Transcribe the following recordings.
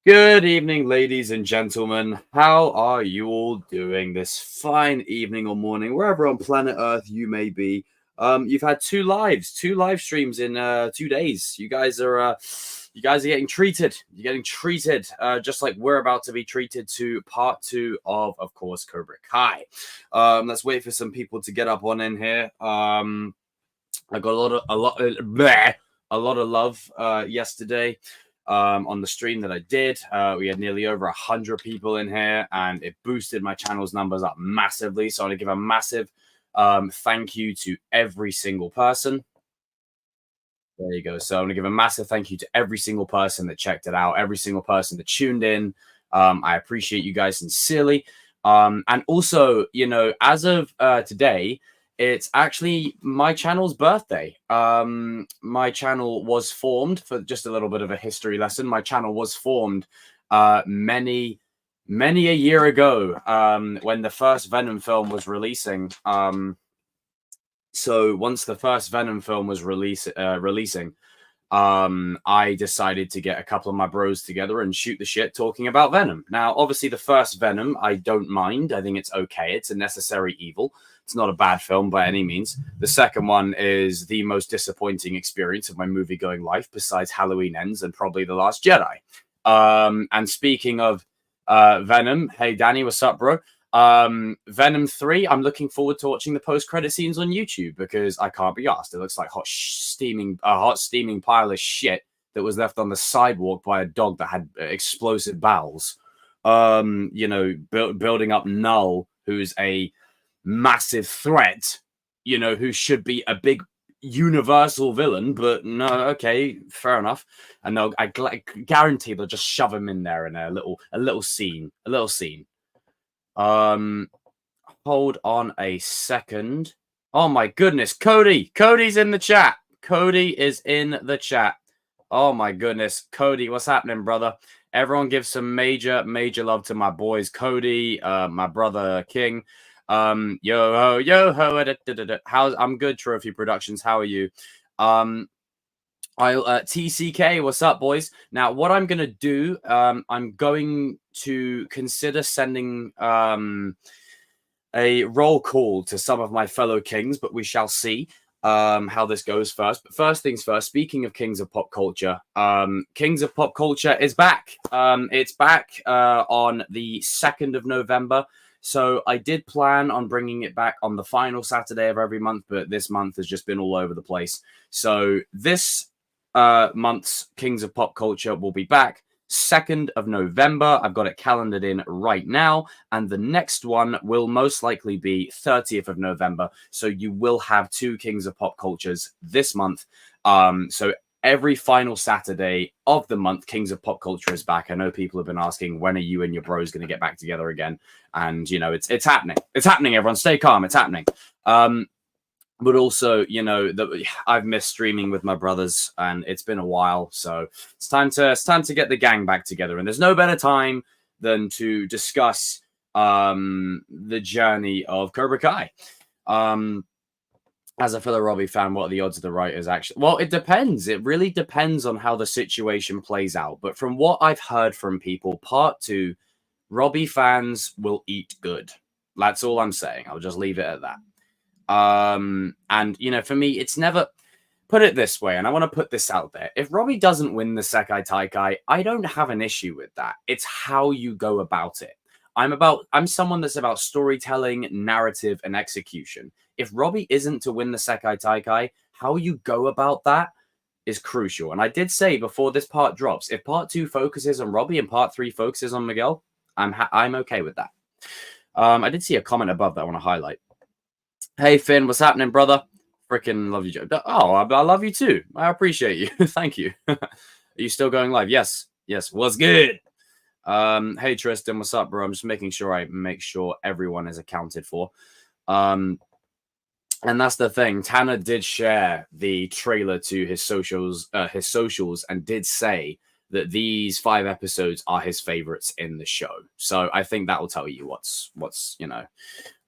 Good evening, ladies and gentlemen. How are you all doing this fine evening or morning, wherever on planet Earth you may be? You've had two live streams in 2 days. You guys are getting treated. You're getting treated, just like we're about to be treated to part two of course, Cobra Kai. Let's wait for some people to get up on in here. I got a lot of love yesterday on the stream that I did. We had nearly over 100 people in here, and it boosted my channel's numbers up massively. So I want to give a massive thank you to every single person. There you go. So I'm going to give a massive thank you to every single person that checked it out, every single person that tuned in. I appreciate you guys sincerely. And also, as of today, it's actually my channel's birthday. My channel was formed, for just a little bit of a history lesson. My channel was formed many a year ago, when the first Venom film was releasing. So once the first Venom film was releasing, I decided to get a couple of my bros together and shoot the shit talking about Venom. Now, obviously, the first Venom, I don't mind. I think it's okay. It's a necessary evil. It's not a bad film by any means. The second one is the most disappointing experience of my movie-going life, besides Halloween Ends and probably The Last Jedi. And speaking of Venom, hey, Danny, what's up, bro? Venom 3, I'm looking forward to watching the post-credit scenes on YouTube because I can't be asked. It looks like hot steaming pile of shit that was left on the sidewalk by a dog that had explosive bowels. Building up Null, who's a massive threat, who should be a big universal villain, but no, okay, fair enough. And I guarantee they'll just shove him in there in a little scene. Hold on a second. Oh my goodness, Cody's in the chat. Cody is in the chat. Oh my goodness, Cody, what's happening, brother? Everyone give some major love to my boys, Cody, my brother King. Yo ho. I'm good, Trophy Productions. How are you? TCK, what's up, boys? Now, what I'm gonna do, I'm going to consider sending a roll call to some of my fellow kings, but we shall see how this goes first. But first things first, speaking of Kings of Pop Culture, Kings of Pop Culture is back. It's back on the 2nd of November. So I did plan on bringing it back on the final Saturday of every month, but this month has just been all over the place. So this month's Kings of Pop Culture will be back 2nd of November. I've got it calendared in right now, and the next one will most likely be 30th of November. So you will have two Kings of Pop Cultures this month. So every final Saturday of the month, Kings of Pop Culture is back. I know people have been asking, when are you and your bros going to get back together again? And, it's happening. It's happening, everyone. Stay calm. It's happening. But also, I've missed streaming with my brothers, and it's been a while. So it's time to get the gang back together. And there's no better time than to discuss the journey of Cobra Kai. As a fellow Robbie fan, what are the odds of the writers actually? Well, it depends. It really depends on how the situation plays out. But from what I've heard from people, part 2, Robbie fans will eat good. That's all I'm saying. I'll just leave it at that. And for me, it's never, put it this way, and I want to put this out there. If Robbie doesn't win the Sekai Taikai, I don't have an issue with that. It's how you go about it. I'm someone that's about storytelling, narrative, and execution. If Robbie isn't to win the Sekai Taikai, how you go about that is crucial. And I did say before this part drops, if part 2 focuses on Robbie and part 3 focuses on Miguel, I'm okay with that. I did see a comment above that I want to highlight. Hey, Finn, what's happening, brother? Freaking love you, Joe. Oh, I love you too. I appreciate you. Thank you. Are you still going live? Yes. What's good? Hey, Tristan, what's up, bro? I'm just making sure I make sure everyone is accounted for. And that's the thing. Tanner did share the trailer to his socials, and did say that these 5 episodes are his favorites in the show. So I think that will tell you what's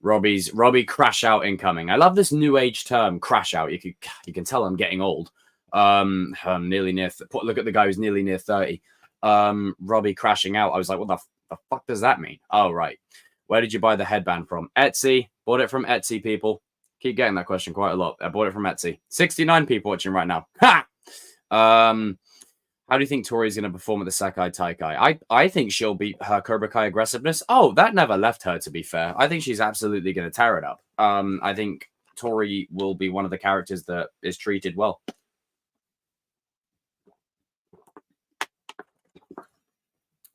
Robbie crash out incoming. I love this new age term, crash out. You can tell I'm getting old. I'm nearly near. Look at the guy who's nearly near 30. Robbie crashing out, I was like, what the fuck does that mean? Oh, right. Where did you buy the headband from? Etsy. Bought it from Etsy, people. Keep getting that question quite a lot. I bought it from Etsy. 69 people watching right now. Ha! How do you think Tori's going to perform at the Sekai Taikai? I think she'll beat her Cobra Kai aggressiveness. Oh, that never left her, to be fair. I think she's absolutely going to tear it up. I think Tori will be one of the characters that is treated well.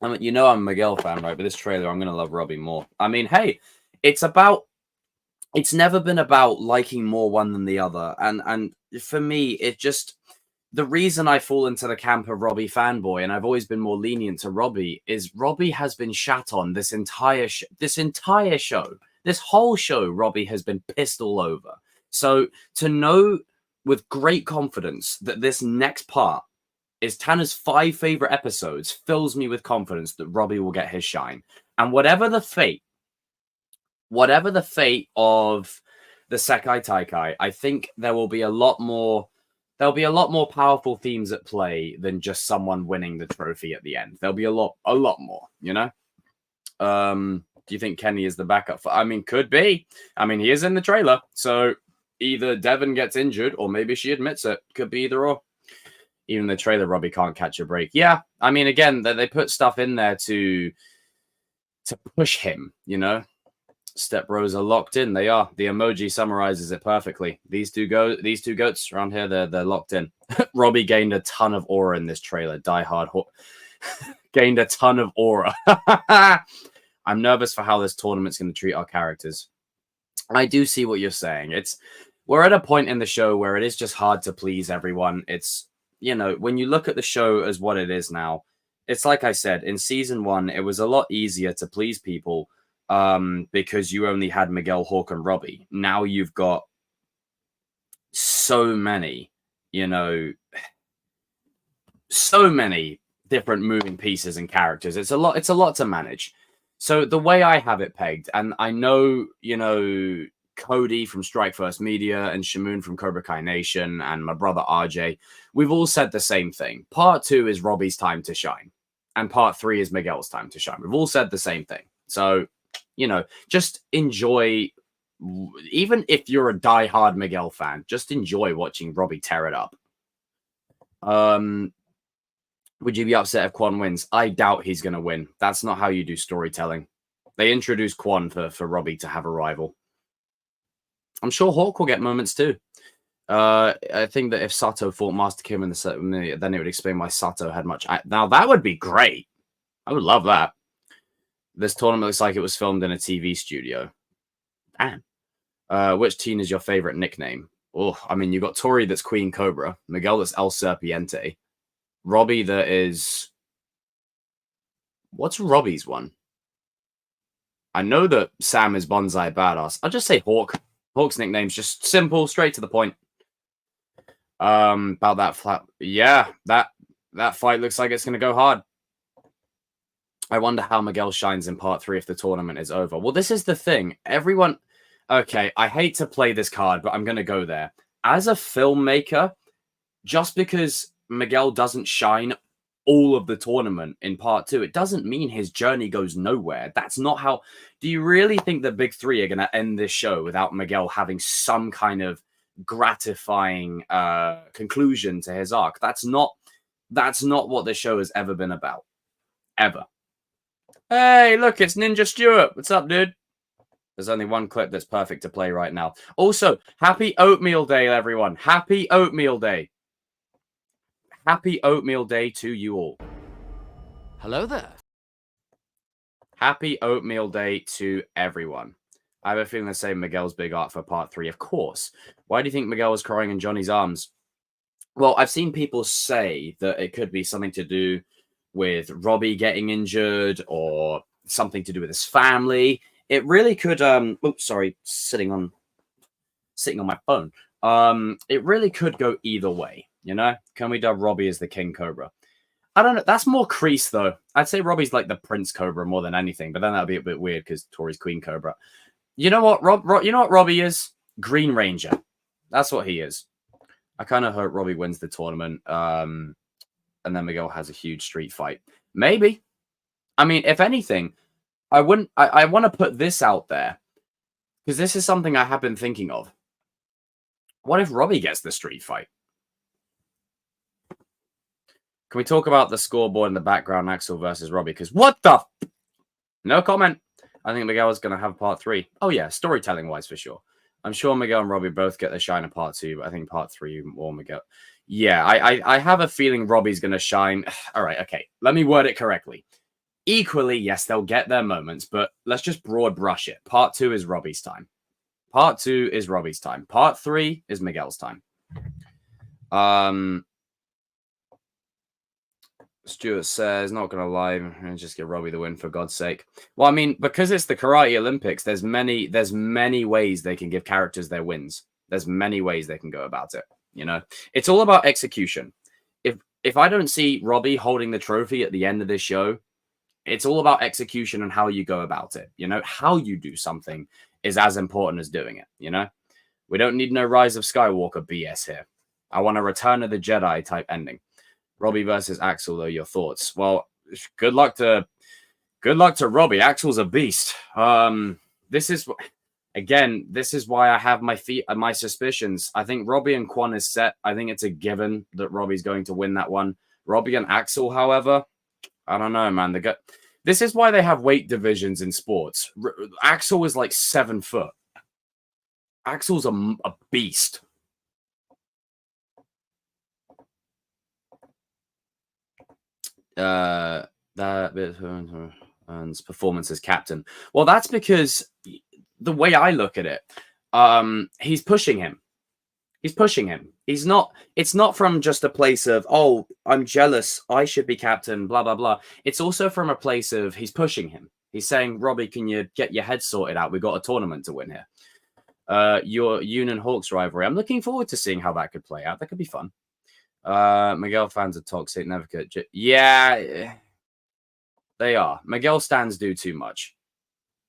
I mean, you know I'm a Miguel fan, right? But this trailer, I'm going to love Robbie more. I mean, hey, it's never been about liking more one than the other. And for me, it just... The reason I fall into the camp of Robbie fanboy, and I've always been more lenient to Robbie, is Robbie has been shat on this entire show. This whole show, Robbie has been pissed all over. So to know with great confidence that this next part is Tanner's 5 favorite episodes fills me with confidence that Robbie will get his shine. And whatever the fate of the Sekai Taikai, I think there'll be a lot more powerful themes at play than just someone winning the trophy at the end. There'll be a lot more, you know? Do you think Kenny is the backup for... I mean, could be. I mean, he is in the trailer, so either Devon gets injured or maybe she admits it. Could be either or. Even the trailer, Robbie can't catch a break. Yeah, I mean, again, they put stuff in there to push him, you know? Step bros are locked in. They are. The emoji summarizes it perfectly. These two goats around here, they're locked in. Robbie gained a ton of aura in this trailer. Die Hard gained a ton of aura. I'm nervous for how this tournament's going to treat our characters. I do see what you're saying. We're at a point in the show where it is just hard to please everyone. It's, you know, when you look at the show as what it is now, it's like I said, in season 1, it was a lot easier to please people because you only had Miguel, Hawk, and Robbie. Now you've got so many, you know, so many different moving pieces and characters. It's a lot to manage. So the way I have it pegged, and I know, you know, Cody from Strike First Media and Shamoon from Cobra Kai Nation and my brother RJ, we've all said the same thing. Part 2 is Robbie's time to shine, and part 3 is Miguel's time to shine. We've all said the same thing. So, you know, just enjoy. Even if you're a diehard Miguel fan, just enjoy watching Robbie tear it up. Would you be upset if Kwon wins? I doubt he's going to win. That's not how you do storytelling. They introduced Kwon for Robbie to have a rival. I'm sure Hawk will get moments too. I think that if Sato fought Master Kim in the set, then it would explain why Sato had much. Now that would be great. I would love that. This tournament looks like it was filmed in a TV studio. Damn. Which teen is your favorite nickname? Oh, I mean, you got Tori that's Queen Cobra, Miguel that's El Serpiente, Robbie that is... What's Robbie's one? I know that Sam is Bonsai Badass. I'll just say Hawk. Hawk's nickname's just simple, straight to the point. About that flat... Yeah, that fight looks like it's going to go hard. I wonder how Miguel shines in part 3 if the tournament is over. Well, this is the thing. Everyone... Okay, I hate to play this card, but I'm going to go there. As a filmmaker, just because Miguel doesn't shine all of the tournament in part 2, it doesn't mean his journey goes nowhere. That's not how... Do you really think the big 3 are going to end this show without Miguel having some kind of gratifying conclusion to his arc? That's not what the show has ever been about. Ever. Hey, look, it's Ninja Stewart. What's up, dude? There's only one clip that's perfect to play right now. Also, happy Oatmeal Day, everyone. Happy Oatmeal Day. Happy Oatmeal Day to you all. Hello there. Happy Oatmeal Day to everyone. I have a feeling the same Miguel's big art for part 3, of course. Why do you think Miguel was crying in Johnny's arms? Well, I've seen people say that it could be something to do with Robbie getting injured or something to do with his family. It really could, oops, sorry, sitting on my phone. It really could go either way, you know? Can we dub Robbie as the King Cobra? I don't know. That's more Kreese, though. I'd say Robbie's like the Prince Cobra more than anything, but then that'd be a bit weird because Tori's Queen Cobra. You know what, you know what Robbie is? Green Ranger. That's what he is. I kind of hope Robbie wins the tournament. and then Miguel has a huge street fight. Maybe. I mean, if anything, I wouldn't. I want to put this out there because this is something I have been thinking of. What if Robbie gets the street fight? Can we talk about the scoreboard in the background, Axel versus Robbie? Because what the? No comment. I think Miguel is going to have part 3. Oh, yeah, storytelling wise for sure. I'm sure Miguel and Robbie both get their shine in part 2, but I think part 3 more Miguel. Yeah, I have a feeling Robbie's going to shine. All right, okay. Let me word it correctly. Equally, yes, they'll get their moments, but let's just broad brush it. Part 2 is Robbie's time. Part 2 is Robbie's time. Part 3 is Miguel's time. Stuart says, not going to lie, just get Robbie the win for God's sake. Well, I mean, because it's the Karate Olympics, there's many ways they can give characters their wins. There's many ways they can go about it. You know, it's all about execution. If I don't see Robbie holding the trophy at the end of this show, it's all about execution and how you go about it. You know, how you do something is as important as doing it. You know, we don't need no Rise of Skywalker BS here. I want a Return of the Jedi type ending. Robbie versus Axel, though, your thoughts? Well, good luck to Robbie. Axel's a beast. This is why I have my suspicions. I think Robbie and Quan is set. I think it's a given that Robbie's going to win that one. Robbie and Axel, however, I don't know, man. This is why they have weight divisions in sports. Axel is like 7 foot. Axel's a beast. That bit and performance as captain. Well, that's because the way I look at it, he's pushing him. It's not from just a place of, oh, I'm jealous, I should be captain, blah, blah, blah. It's also from a place of he's pushing him. He's saying, Robbie, can you get your head sorted out? We've got a tournament to win here. Your Union Hawks rivalry. I'm looking forward to seeing how that could play out. That could be fun. Miguel fans are toxic. Never could. Yeah, they are. Miguel stands do too much.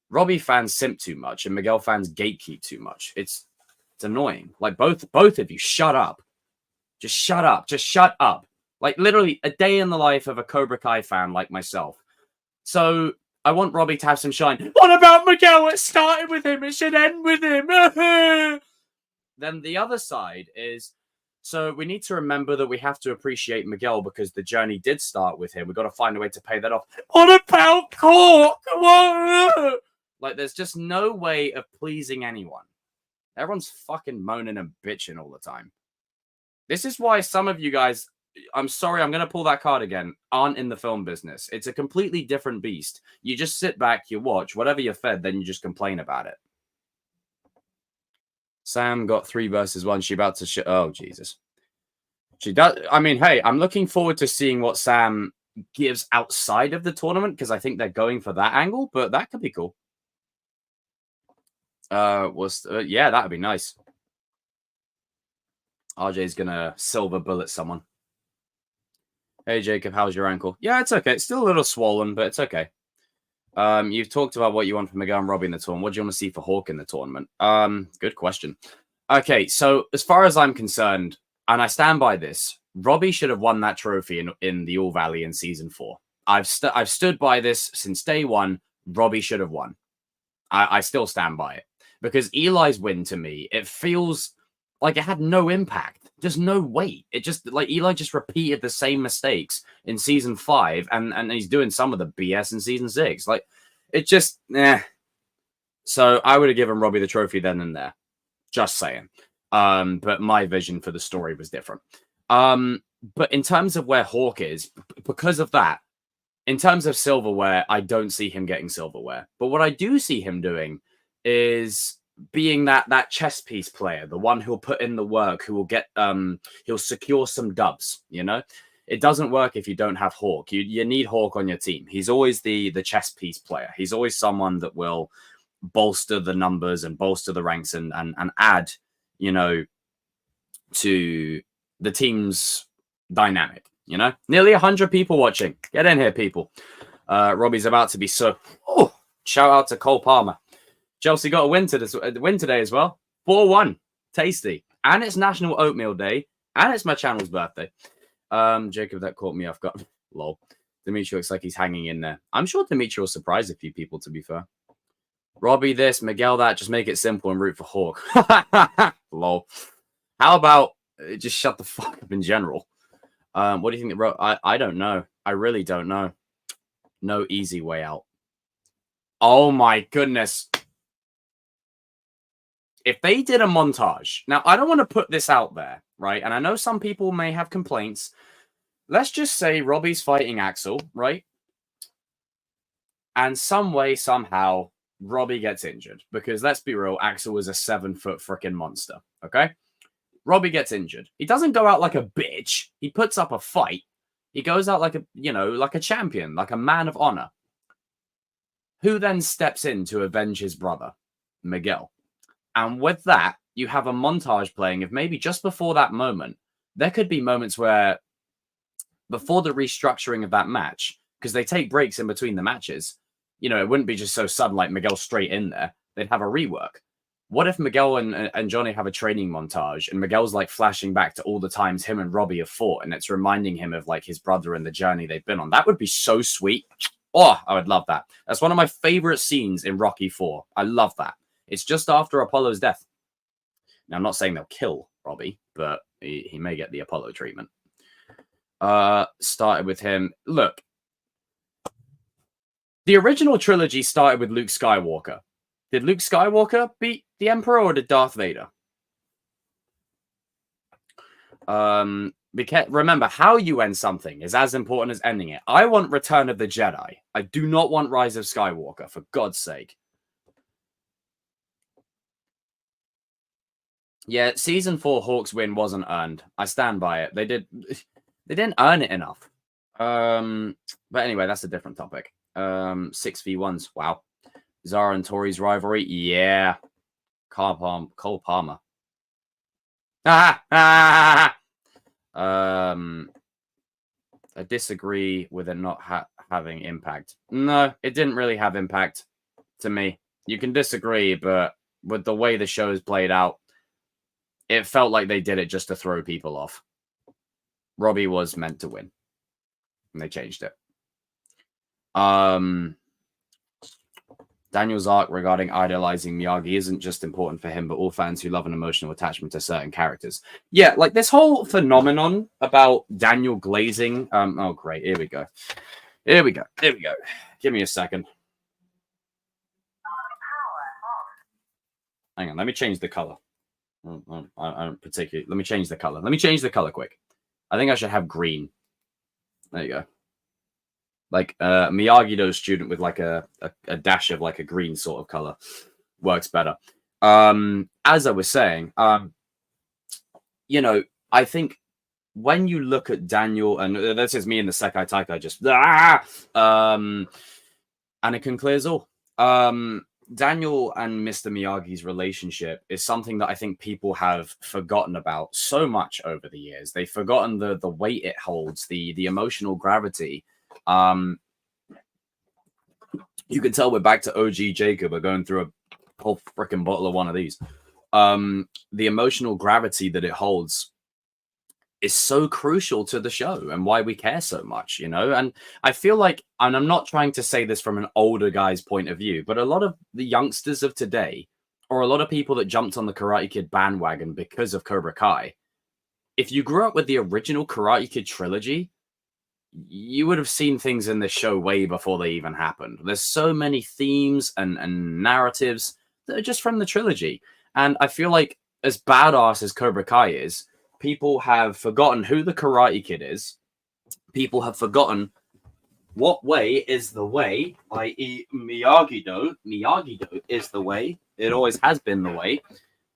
Robbie fans simp too much, and Miguel fans gatekeep too much. It's annoying. Like both of you, shut up. Just shut up. Just shut up. Like literally a day in the life of a Cobra Kai fan like myself. So I want Robbie to have some shine. What about Miguel? It started with him. It should end with him. Then the other side is, so we need to remember that we have to appreciate Miguel because the journey did start with him. We've got to find a way to pay that off. What about Cork? Like, there's just no way of pleasing anyone. Everyone's fucking moaning and bitching all the time. This is why some of you guys, I'm sorry, I'm going to pull that card again, aren't in the film business. It's a completely different beast. You just sit back, you watch, whatever you're fed, then you just complain about it. Sam got 3 versus 1. She about to oh, Jesus. She does. I mean, hey, I'm looking forward to seeing what Sam gives outside of the tournament because I think they're going for that angle, but that could be cool. Yeah, that would be nice. RJ's gonna silver bullet someone. Hey, Jacob, how's your ankle? Yeah, it's okay. It's still a little swollen, but it's okay. You've talked about what you want from Miguel and Robbie in the tournament. What do you want to see for Hawk in the tournament? Good question. Okay, so as far as I'm concerned, and I stand by this, Robbie should have won that trophy in the All Valley in season 4. I've stood by this since day one. Robbie should have won. I still stand by it because Eli's win to me, it feels like it had no impact, just no weight. It just like Eli just repeated the same mistakes in season 5, and he's doing some of the BS in season 6. Like it just, So I would have given Robbie the trophy then and there. Just saying. But my vision for the story was different. But in terms of where Hawk is, because of that, in terms of silverware, I don't see him getting silverware. But what I do see him doing is being that chess piece player, the one who'll put in the work, who will get he'll secure some dubs, you know? It doesn't work if you don't have Hawk. You need Hawk on your team. He's always the chess piece player. He's always someone that will bolster the numbers and bolster the ranks and add, you know, to the team's dynamic, you know? Nearly 100 people watching. Get in here, people. Robbie's about to be so... Oh, shout out to Cole Palmer. Chelsea got a win today as well. 4-1. Tasty. And it's National Oatmeal Day. And it's my channel's birthday. Jacob, that caught me off guard. Lol. Dimitri looks like he's hanging in there. I'm sure Dimitri will surprise a few people, to be fair. Robbie this, Miguel that. Just make it simple and root for Hawk. Lol. How about just shut the fuck up in general? What do you think? I don't know. I really don't know. No easy way out. Oh my goodness. If they did a montage, now I don't want to put this out there, right? And I know some people may have complaints. Let's just say Robbie's fighting Axel, right? And some way, somehow, Robbie gets injured. Because let's be real, Axel is a 7-foot freaking monster, okay? Robbie gets injured. He doesn't go out like a bitch. He puts up a fight. He goes out like a, like a champion, like a man of honor. Who then steps in to avenge his brother, Miguel? And with that, you have a montage playing of maybe just before that moment. There could be moments where, before the restructuring of that match, because they take breaks in between the matches, it wouldn't be just so sudden like Miguel straight in there. They'd have a rework. What if Miguel and Johnny have a training montage and Miguel's like flashing back to all the times him and Robbie have fought and it's reminding him of like his brother and the journey they've been on? That would be so sweet. Oh, I would love that. That's one of my favorite scenes in Rocky IV. I love that. It's just after Apollo's death. Now, I'm not saying they'll kill Robbie, but he may get the Apollo treatment. Started with him. Look, the original trilogy started with Luke Skywalker. Did Luke Skywalker beat the Emperor or did Darth Vader? Remember, how you end something is as important as ending it. I want Return of the Jedi. I do not want Rise of Skywalker, for God's sake. Yeah, season 4 Hawks win wasn't earned. I stand by it. They didn't earn it enough. But anyway, that's a different topic. 6v1s. Wow. Zara and Tori's rivalry. Yeah. Cole Palmer. I disagree with it not having impact. No, it didn't really have impact to me. You can disagree, but with the way the show is played out, it felt like they did it just to throw people off. Robbie was meant to win. And they changed it. Daniel's arc regarding idolizing Miyagi isn't just important for him, but all fans who love an emotional attachment to certain characters. Yeah, like this whole phenomenon about Daniel glazing. Oh, great. Here we go. Here we go. Give me a second. Hang on. Let me change the color. I don't particularly. Let me change the color. Let me change the color quick. I think I should have green. There you go. Like Miyagi-Do student with like a dash of like a green sort of color works better. As I was saying, I think when you look at Daniel, and this is me in the Sekai Taikai just and it can clears all. Daniel and Mr. Miyagi's relationship is something that I think people have forgotten about so much over the years. They've forgotten the weight it holds, the emotional gravity. You can tell we're back to OG Jacob. We're going through a whole freaking bottle of one of these. The emotional gravity that it holds is so crucial to the show and why we care so much, and I feel like, and I'm not trying to say this from an older guy's point of view, but a lot of the youngsters of today, or a lot of people that jumped on the Karate Kid bandwagon because of Cobra Kai, if you grew up with the original Karate Kid trilogy, you would have seen things in this show way before they even happened. There's so many themes and narratives that are just from the trilogy. And I feel like, as badass as Cobra Kai is, people have forgotten who the Karate Kid is. People have forgotten what way is the way, i.e. Miyagi-Do. Miyagi-Do is the way. It always has been the way.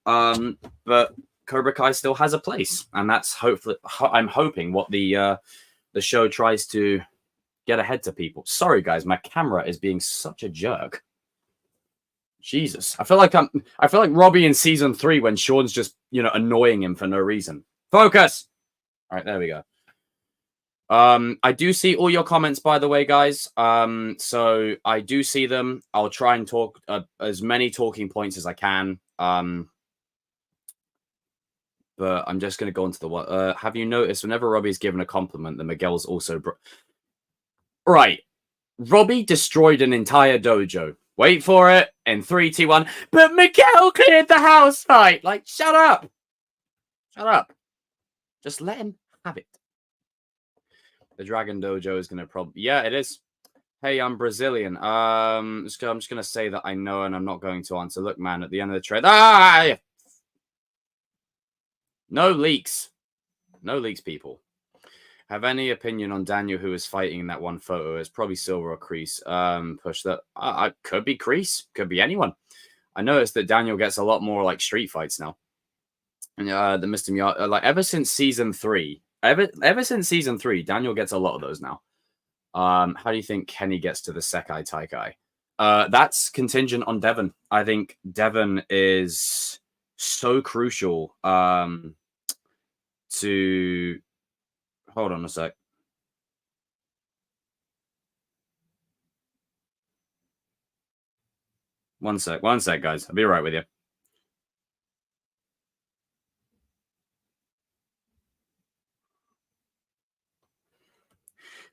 But Cobra Kai still has a place. And that's hopefully, I'm hoping what the show tries to get ahead to people. Sorry, guys, my camera is being such a jerk. Jesus. I feel like Robbie in season 3 when Sean's just, annoying him for no reason. Focus. All right, there we go. I do see all your comments, by the way, guys. So I do see them. I'll try and talk as many talking points as I can. But I'm just going to go on to the one. Have you noticed whenever Robbie's given a compliment, that Miguel's also... Right. Robbie destroyed an entire dojo. Wait for it. In 3, 2, 1. But Miguel cleared the house, right? Like, shut up. Shut up. Just let him have it. The Dragon Dojo is going to probably... Yeah, it is. Hey, I'm Brazilian. I'm just going to say that I know and I'm not going to answer. Look, man, at the end of the trade... Ah! No leaks. No leaks, people. Have any opinion on Daniel, who is fighting in that one photo? It's probably Silver or Kreese. Push that. Could be Kreese. Could be anyone. I noticed that Daniel gets a lot more like street fights now. And the Mr. Miyagi, like ever since season 3, ever since season 3, Daniel gets a lot of those now. How do you think Kenny gets to the Sekai Taikai? That's contingent on Devon. I think Devon is so crucial to... Hold on a sec. One sec, guys. I'll be right with you.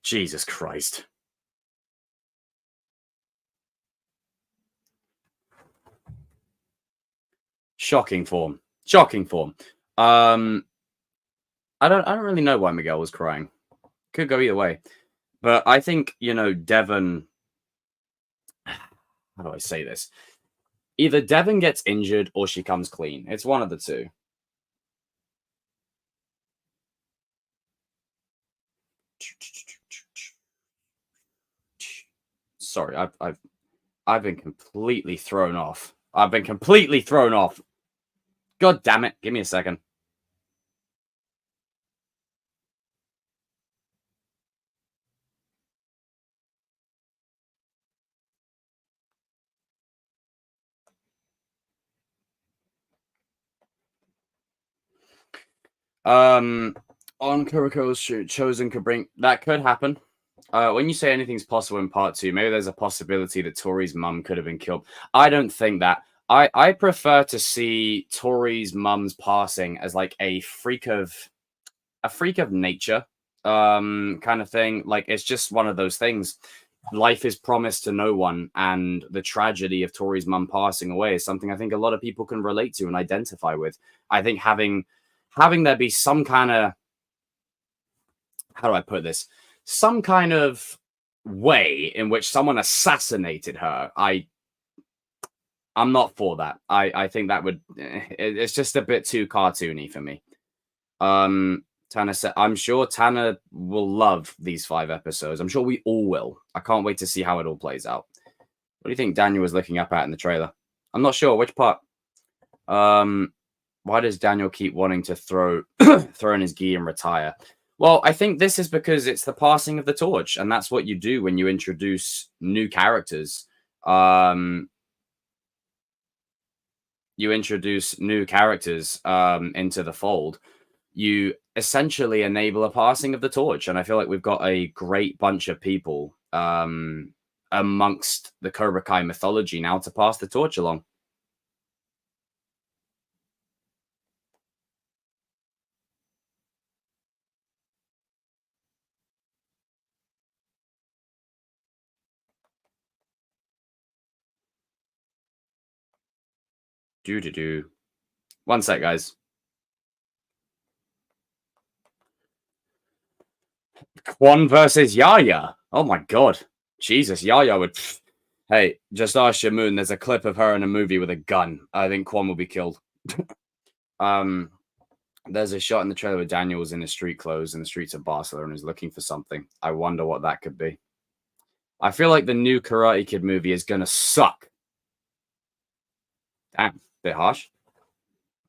Jesus Christ. Shocking form. Shocking form. I don't really know why Miguel was crying. Could go either way. But I think, you know, Devon... How do I say this? Either Devon gets injured or she comes clean. It's one of the two. Sorry, I've been completely thrown off. I've been completely thrown off. God damn it. Give me a second. On Kuriko's shoot, Chosen could bring... That could happen. When you say anything's possible in part 2, maybe there's a possibility that Tori's mum could have been killed. I don't think that. I prefer to see Tori's mum's passing as like a freak of nature kind of thing. Like, it's just one of those things. Life is promised to no one, and the tragedy of Tori's mum passing away is something I think a lot of people can relate to and identify with. I think having there be some kind of... How do I put this? Some kind of way in which someone assassinated her. I'm not for that. I think that would... It's just a bit too cartoony for me. Tanner said, I'm sure Tanner will love these 5 episodes. I'm sure we all will. I can't wait to see how it all plays out. What do you think Daniel was looking up at in the trailer? I'm not sure. Which part? Why does Daniel keep wanting to throw in his gi and retire? Well, I think this is because it's the passing of the torch, and that's what you do when you introduce new characters. You introduce new characters into the fold. You essentially enable a passing of the torch, and I feel like we've got a great bunch of people amongst the Cobra Kai mythology now to pass the torch along. Do. One sec, guys. Kwon versus Yaya. Oh my god. Jesus, Yaya would... Hey, just ask Shamoon. There's a clip of her in a movie with a gun. I think Kwon will be killed. There's a shot in the trailer where Daniel was in his street clothes in the streets of Barcelona and is looking for something. I wonder what that could be. I feel like the new Karate Kid movie is going to suck. Damn, bit harsh.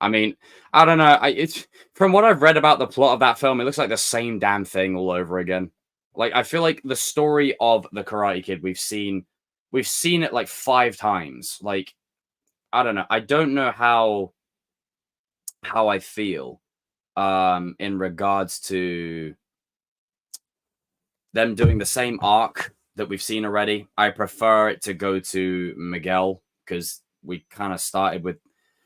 I mean, I don't know. It's from what I've read about the plot of that film, it looks like the same damn thing all over again. Like, I feel like the story of the Karate Kid, we've seen it like 5 times. Like, I don't know. I don't know how I feel in regards to them doing the same arc that we've seen already. I prefer it to go to Miguel because we kind of started with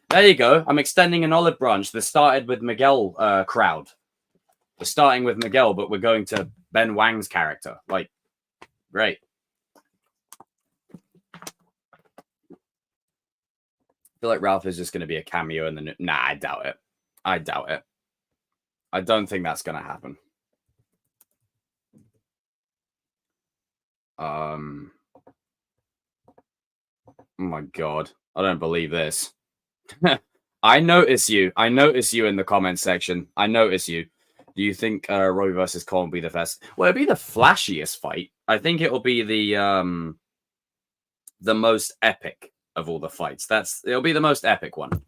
There you go. I'm extending an olive branch that started with Miguel crowd. We're starting with Miguel, but we're going to Ben Wang's character. Like, great. I feel like Ralph is just going to be a cameo in the... Nah, I doubt it. I doubt it. I don't think that's going to happen. Oh my God. I don't believe this. I notice you. I notice you in the comments section. I notice you. Do you think Roy versus Cole will be the best? Well, it'll be the flashiest fight. I think it'll be the most epic of all the fights. It'll be the most epic one.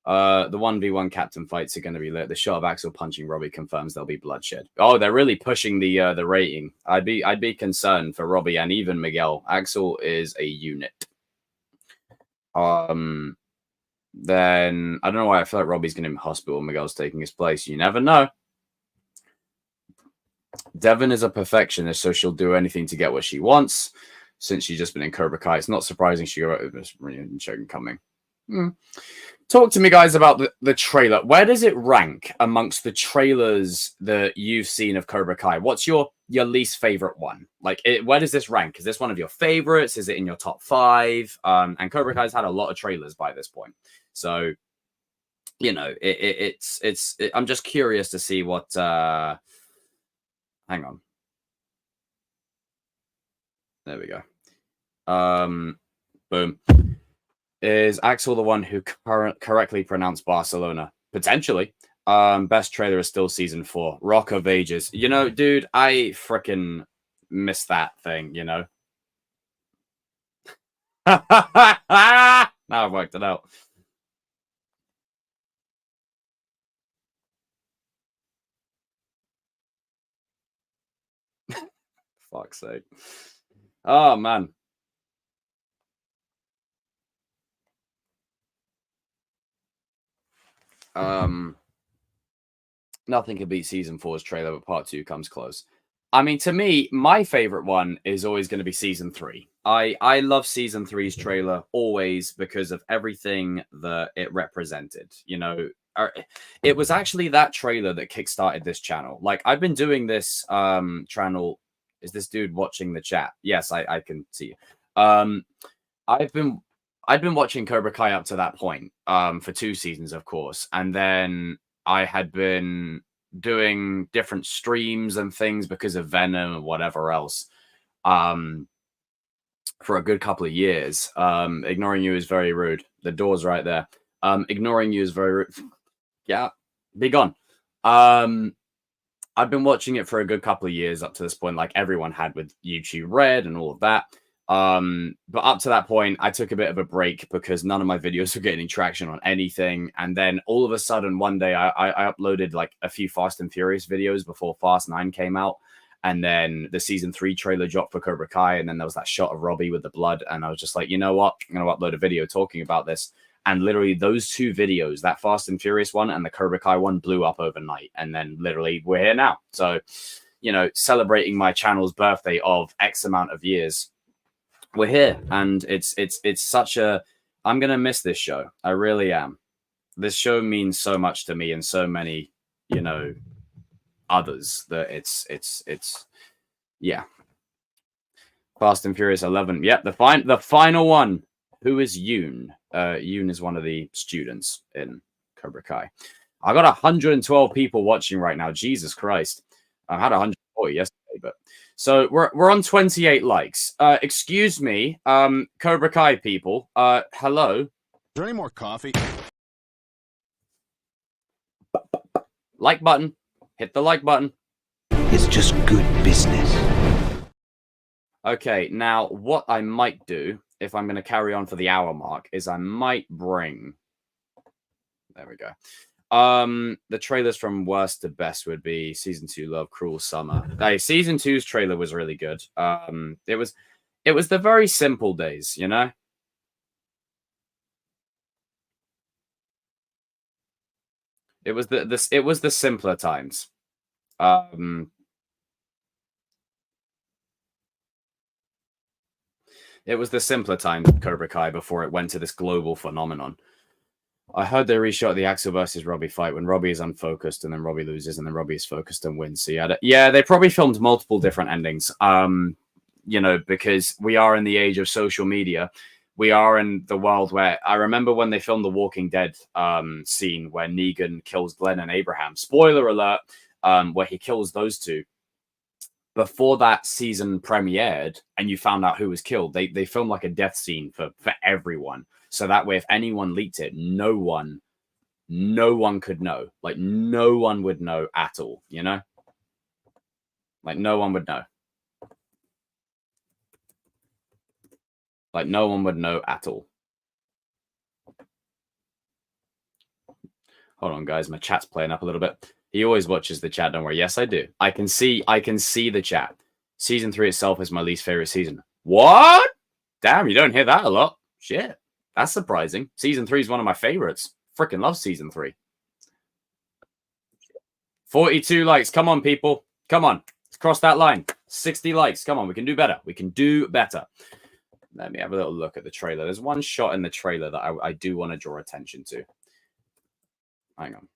The 1v1 captain fights are going to be lit. The shot of Axel punching Robbie confirms there'll be bloodshed. Oh, they're really pushing the rating. I'd be concerned for Robbie and even Miguel. Axel is a unit. Then I don't know why I feel like Robbie's going to be in hospital and Miguel's taking his place. You never know. Devon is a perfectionist, so she'll do anything to get what she wants. Since she's just been in Cobra Kai, it's not surprising she got this reunion show coming. Talk to me, guys, about the trailer. Where does it rank amongst the trailers that you've seen of Cobra Kai? What's your least favorite one? Like, where does this rank? Is this one of your favorites? Is it in your top 5? And Cobra Kai's had a lot of trailers by this point. So, you know, I'm just curious to see what... hang on. There we go. Boom. Is Axel the one who correctly pronounced Barcelona? Potentially. Best trailer is still season 4. Rock of Ages. You know, dude, I freaking missed that thing, you know? Now I've worked it out. Fuck's sake. Oh, man. Nothing can beat season 4's trailer, but part 2 comes close. I mean, to me, my favorite one is always going to be season 3. I love season 3's trailer always because of everything that it represented. You know, it was actually that trailer that kickstarted this channel. Like, I've been doing this channel. Is this dude watching the chat? Yes, I can see you. I've been watching Cobra Kai up to that point for 2 seasons, of course, and then I had been doing different streams and things because of Venom and whatever else for a good couple of years. Ignoring you is very rude. The door's right there. Ignoring you is very rude. Yeah, be gone. I've been watching it for a good couple of years up to this point, like everyone had with YouTube Red and all of that. But up to that point, I took a bit of a break because none of my videos were getting traction on anything. And then all of a sudden, one day I uploaded like a few Fast and Furious videos before Fast 9 came out. And then the season 3 trailer dropped for Cobra Kai. And then there was that shot of Robbie with the blood. And I was just like, you know what? I'm going to upload a video talking about this. And literally those 2 videos, that Fast and Furious one and the Cobra Kai one, blew up overnight. And then literally we're here now. So, you know, celebrating my channel's birthday of X amount of years. We're here, and it's such a... I'm gonna miss this show. I really am. This show means so much to me and so many, you know, others that it's yeah. Fast and Furious 11. Yep, the final one. Who is Yoon? Yoon is one of the students in Cobra Kai. I got 112 people watching right now. Jesus Christ. I had 140 yesterday, but so we're on 28 likes. Excuse me, Cobra Kai people. Hello. Is there any more coffee? Like button. Hit the like button. It's just good business. Okay, now what I might do, if I'm going to carry on for the hour mark, is I might bring... There we go. The trailers from worst to best would be season 2 Love Cruel Summer. Hey, season 2's trailer was really good. It was the very simple days, you know. It was the simpler times. It was the simpler times of Cobra Kai before it went to this global phenomenon. I heard they reshot the Axel versus Robbie fight when Robbie is unfocused and then Robbie loses and then Robbie is focused and wins. So yeah, they probably filmed multiple different endings. You know, because we are in the age of social media. We are in the world where I remember when they filmed the Walking Dead scene where Negan kills Glenn and Abraham. Spoiler alert, where he kills those two. Before that season premiered and you found out who was killed, they filmed like a death scene for everyone. So that way, if anyone leaked it, no one could know. Like, no one would know at all, you know? Like, no one would know. Like, no one would know at all. Hold on, guys. My chat's playing up a little bit. He always watches the chat. Don't worry. Yes, I do. I can see the chat. Season 3 itself is my least favorite season. What? Damn, you don't hear that a lot. Shit. That's surprising. Season 3 is one of my favorites. Freaking love season 3. 42 likes. Come on, people. Come on. Let's cross that line. 60 likes. Come on. We can do better. We can do better. Let me have a little look at the trailer. There's one shot in the trailer that I do want to draw attention to. Hang on.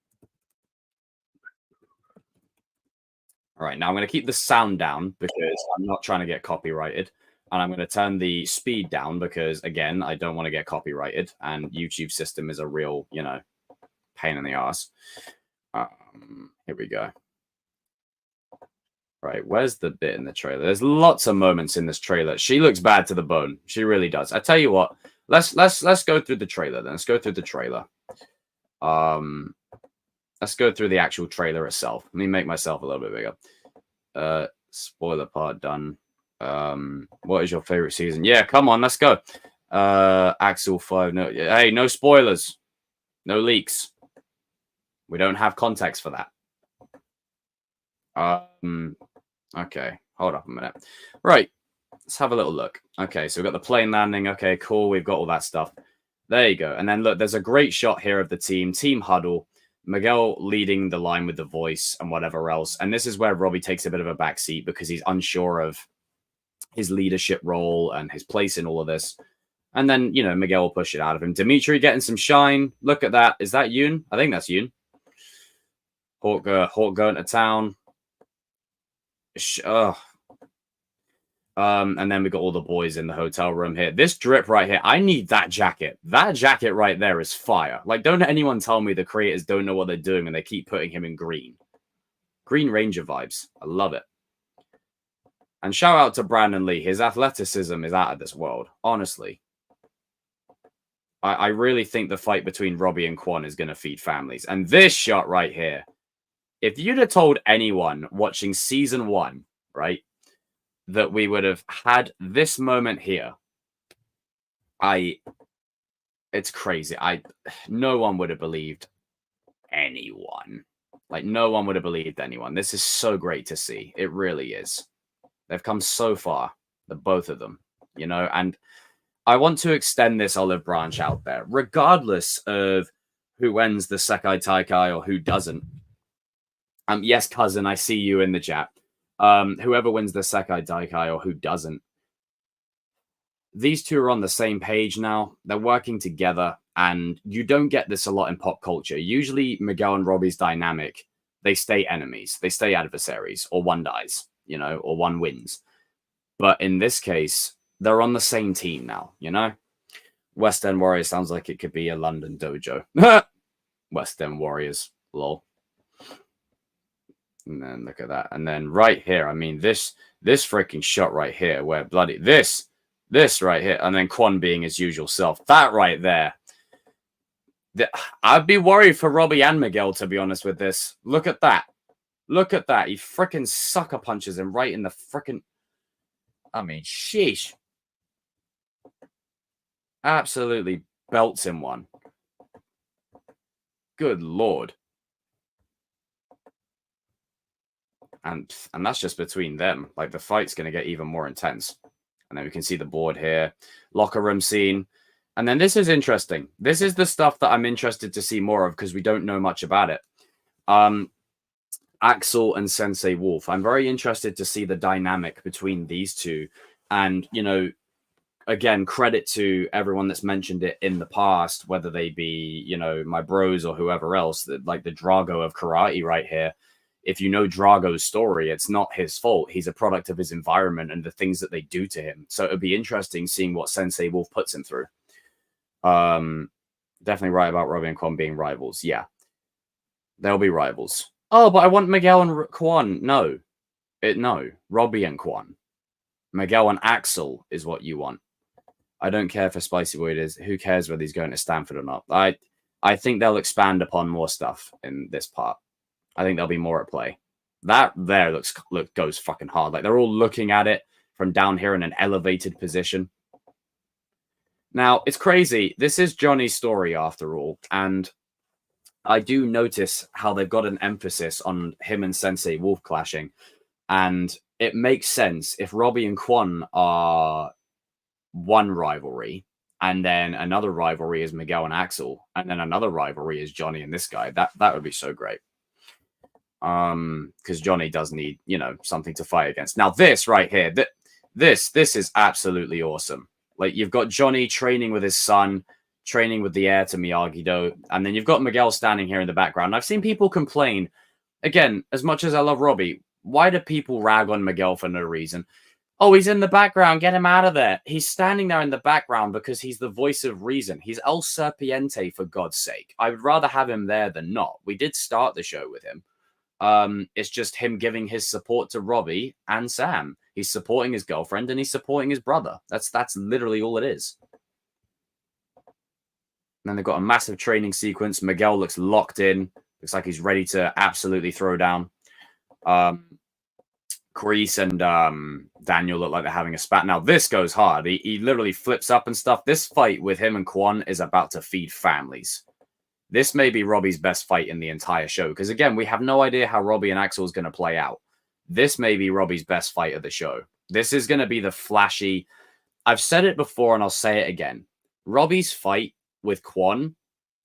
All right. Now I'm going to keep the sound down because I'm not trying to get copyrighted. And I'm going to turn the speed down because, again, I don't want to get copyrighted. And YouTube system is a real, you know, pain in the ass. Here we go. Right, where's the bit in the trailer? There's lots of moments in this trailer. She looks bad to the bone. She really does. I tell you what, let's go through the trailer then. Let's go through the trailer. Let's go through the actual trailer itself. Let me make myself a little bit bigger. Spoiler part done. What is your favorite season? Yeah, come on, let's go. Axel 5. No, hey, no spoilers, no leaks. We don't have context for that. Okay, hold up a minute. Right, let's have a little look. Okay, so we've got the plane landing. Okay, cool. We've got all that stuff. There you go. And then look, there's a great shot here of the team huddle. Miguel leading the line with the voice and whatever else. And this is where Robbie takes a bit of a backseat because he's unsure of his leadership role and his place in all of this. And then, you know, Miguel will push it out of him. Dimitri getting some shine. Look at that. Is that Yoon? I think that's Yoon. Hawk going to town. And then we got all the boys in the hotel room here. This drip right here, I need that jacket. That jacket right there is fire. Like, don't anyone tell me the creators don't know what they're doing and they keep putting him in green. Green Ranger vibes. I love it. And shout out to Brandon Lee. His athleticism is out of this world. Honestly. I really think the fight between Robbie and Kwon is going to feed families. And this shot right here, if you'd have told anyone watching season 1, right, that we would have had this moment here, it's crazy. No one would have believed anyone. Like, no one would have believed anyone. This is so great to see. It really is. They've come so far, the both of them, you know, and I want to extend this olive branch out there, regardless of who wins the Sekai Taikai or who doesn't. Yes, cousin, I see you in the chat. Whoever wins the Sekai Taikai or who doesn't, these two are on the same page now. They're working together, and you don't get this a lot in pop culture. Usually, Miguel and Robbie's dynamic, they stay enemies, they stay adversaries, or one dies, you know, or one wins. But in this case, they're on the same team now, you know? West End Warriors sounds like it could be a London dojo. West End Warriors, lol. And then look at that. And then right here, I mean, this freaking shot right here where bloody this right here, and then Kwon being his usual self. That right there. I'd be worried for Robbie and Miguel, to be honest with this. Look at that. Look at that. He freaking sucker punches him right in the freaking... I mean, sheesh. Absolutely belts him one. Good Lord. And that's just between them. Like, the fight's going to get even more intense. And then we can see the board here. Locker room scene. And then this is interesting. This is the stuff that I'm interested to see more of because we don't know much about it. Axel and Sensei Wolf. I'm very interested to see the dynamic between these two. And, you know, again, credit to everyone that's mentioned it in the past, whether they be, you know, my bros or whoever else, that like the Drago of karate right here. If you know Drago's story, it's not his fault. He's a product of his environment and the things that they do to him. So it'd be interesting seeing what Sensei Wolf puts him through. Definitely right about Robbie and Quan being rivals. Yeah, they'll be rivals. Oh, but I want Miguel and Quan. No, no, Robbie and Quan. Miguel and Axel is what you want. I don't care for Spicy Boy. It is. Who cares whether he's going to Stanford or not? I think they'll expand upon more stuff in this part. I think there'll be more at play. That there goes fucking hard. Like they're all looking at it from down here in an elevated position. Now, it's crazy. This is Johnny's story after all. And I do notice how they've got an emphasis on him and Sensei Wolf clashing. And it makes sense if Robbie and Quan are one rivalry, and then another rivalry is Miguel and Axel, and then another rivalry is Johnny and this guy. That would be so great. Because Johnny does need, you know, something to fight against. Now, this right here, this is absolutely awesome. Like, you've got Johnny training with his son, training with the heir to Miyagi-Do, and then you've got Miguel standing here in the background. I've seen people complain, again, as much as I love Robbie, why do people rag on Miguel for no reason? Oh, he's in the background. Get him out of there. He's standing there in the background because he's the voice of reason. He's El Serpiente, for God's sake. I would rather have him there than not. We did start the show with him. It's just him giving his support to Robbie and Sam. He's supporting his girlfriend and he's supporting his brother. That's literally all it is. And then they've got a massive training sequence. Miguel looks locked in. Looks like he's ready to absolutely throw down. Kreese and Daniel look like they're having a spat. Now, this goes hard. He literally flips up and stuff. This fight with him and Quan is about to feed families. This may be Robbie's best fight in the entire show. Because, again, we have no idea how Robbie and Axel is going to play out. This may be Robbie's best fight of the show. This is going to be the flashy... I've said it before and I'll say it again. Robbie's fight with Quan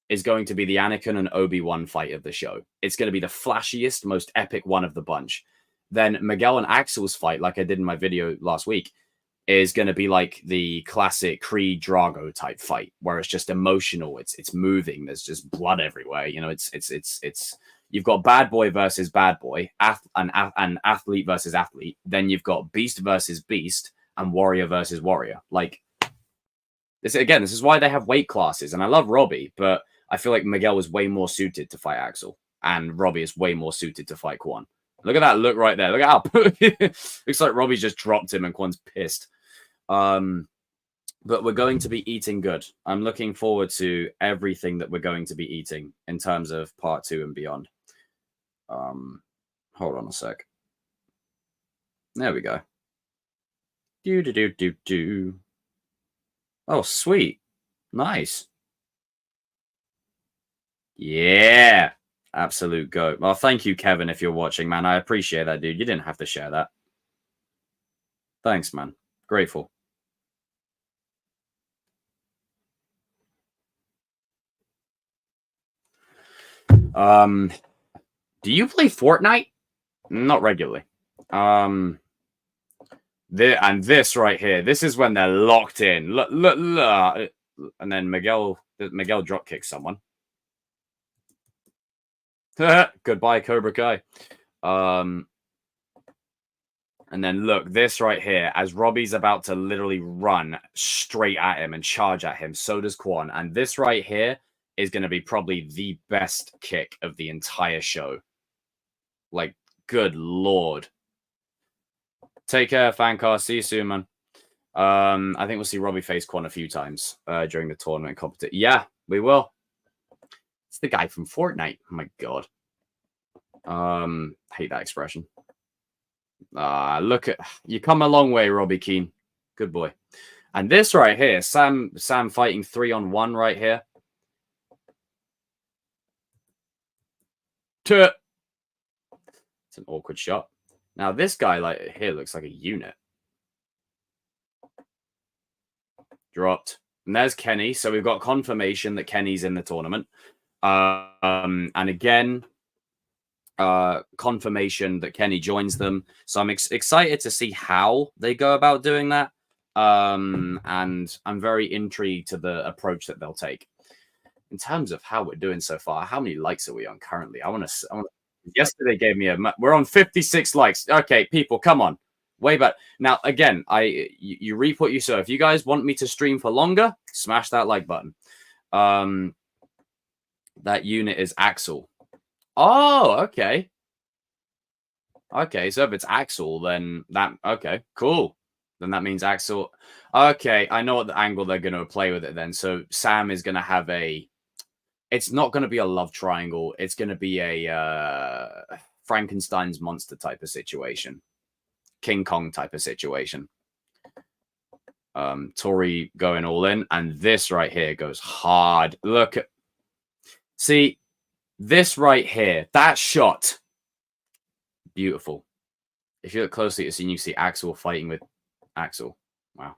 is going to be the Anakin and Obi-Wan fight of the show. It's going to be the flashiest, most epic one of the bunch. Then Miguel and Axel's fight, like I did in my video last week, is going to be like the classic Creed Drago type fight, where it's just emotional, it's moving, there's just blood everywhere. You know, it's you've got bad boy versus bad boy, and athlete versus athlete. Then you've got beast versus beast, and warrior versus warrior. Like this again. This is why they have weight classes, and I love Robbie, but I feel like Miguel is way more suited to fight Axel, and Robbie is way more suited to fight Quan. Look at that look right there. Look at how looks like Robbie just dropped him and Quan's pissed. But we're going to be eating good. I'm looking forward to everything that we're going to be eating in terms of part 2 and beyond. Hold on a sec. There we go. Do. Oh, sweet. Nice. Yeah. Absolute goat. Well, thank you, Kevin, if you're watching, man. I appreciate that, dude. You didn't have to share that. Thanks, man. Grateful. Do you play Fortnite? Not regularly. And this right here, this is when they're locked in. Look. And then Miguel drop kicks someone. Goodbye, Cobra Kai. And then look, this right here, as Robbie's about to literally run straight at him and charge at him, so does Quan. And this right here is going to be probably the best kick of the entire show. Like, good Lord. Take care, Fancast. See you soon, man. I think we'll see Robbie face Quan a few times during the tournament competition. Yeah, we will. It's the guy from Fortnite. Oh my God. Hate that expression. Look at you come a long way, Robbie Keane. Good boy. And this right here, Sam fighting 3-on-1 right here. It's an awkward shot. Now this guy like here looks like a unit. Dropped. And there's Kenny. So we've got confirmation that Kenny's in the tournament. And again, confirmation that Kenny joins them. So I'm excited to see how they go about doing that. and I'm very intrigued to the approach that they'll take. In terms of how we're doing so far, how many likes are we on currently? I want to. Yesterday gave me we're on 56 likes. Okay, people, come on, way back now. Again, you reap what you sow. If you guys want me to stream for longer, smash that like button. That unit is Axel. Oh, okay. Okay, so if it's Axel, then okay, cool. Then that means Axel. Okay, I know what the angle they're going to play with it then. So Sam is going to have it's not going to be a love triangle. It's going to be a Frankenstein's monster type of situation. King Kong type of situation. Tori going all in. And this right here goes hard. Look at... See, this right here, that shot. Beautiful. If you look closely at the scene, you see Axel fighting with Axel. Wow.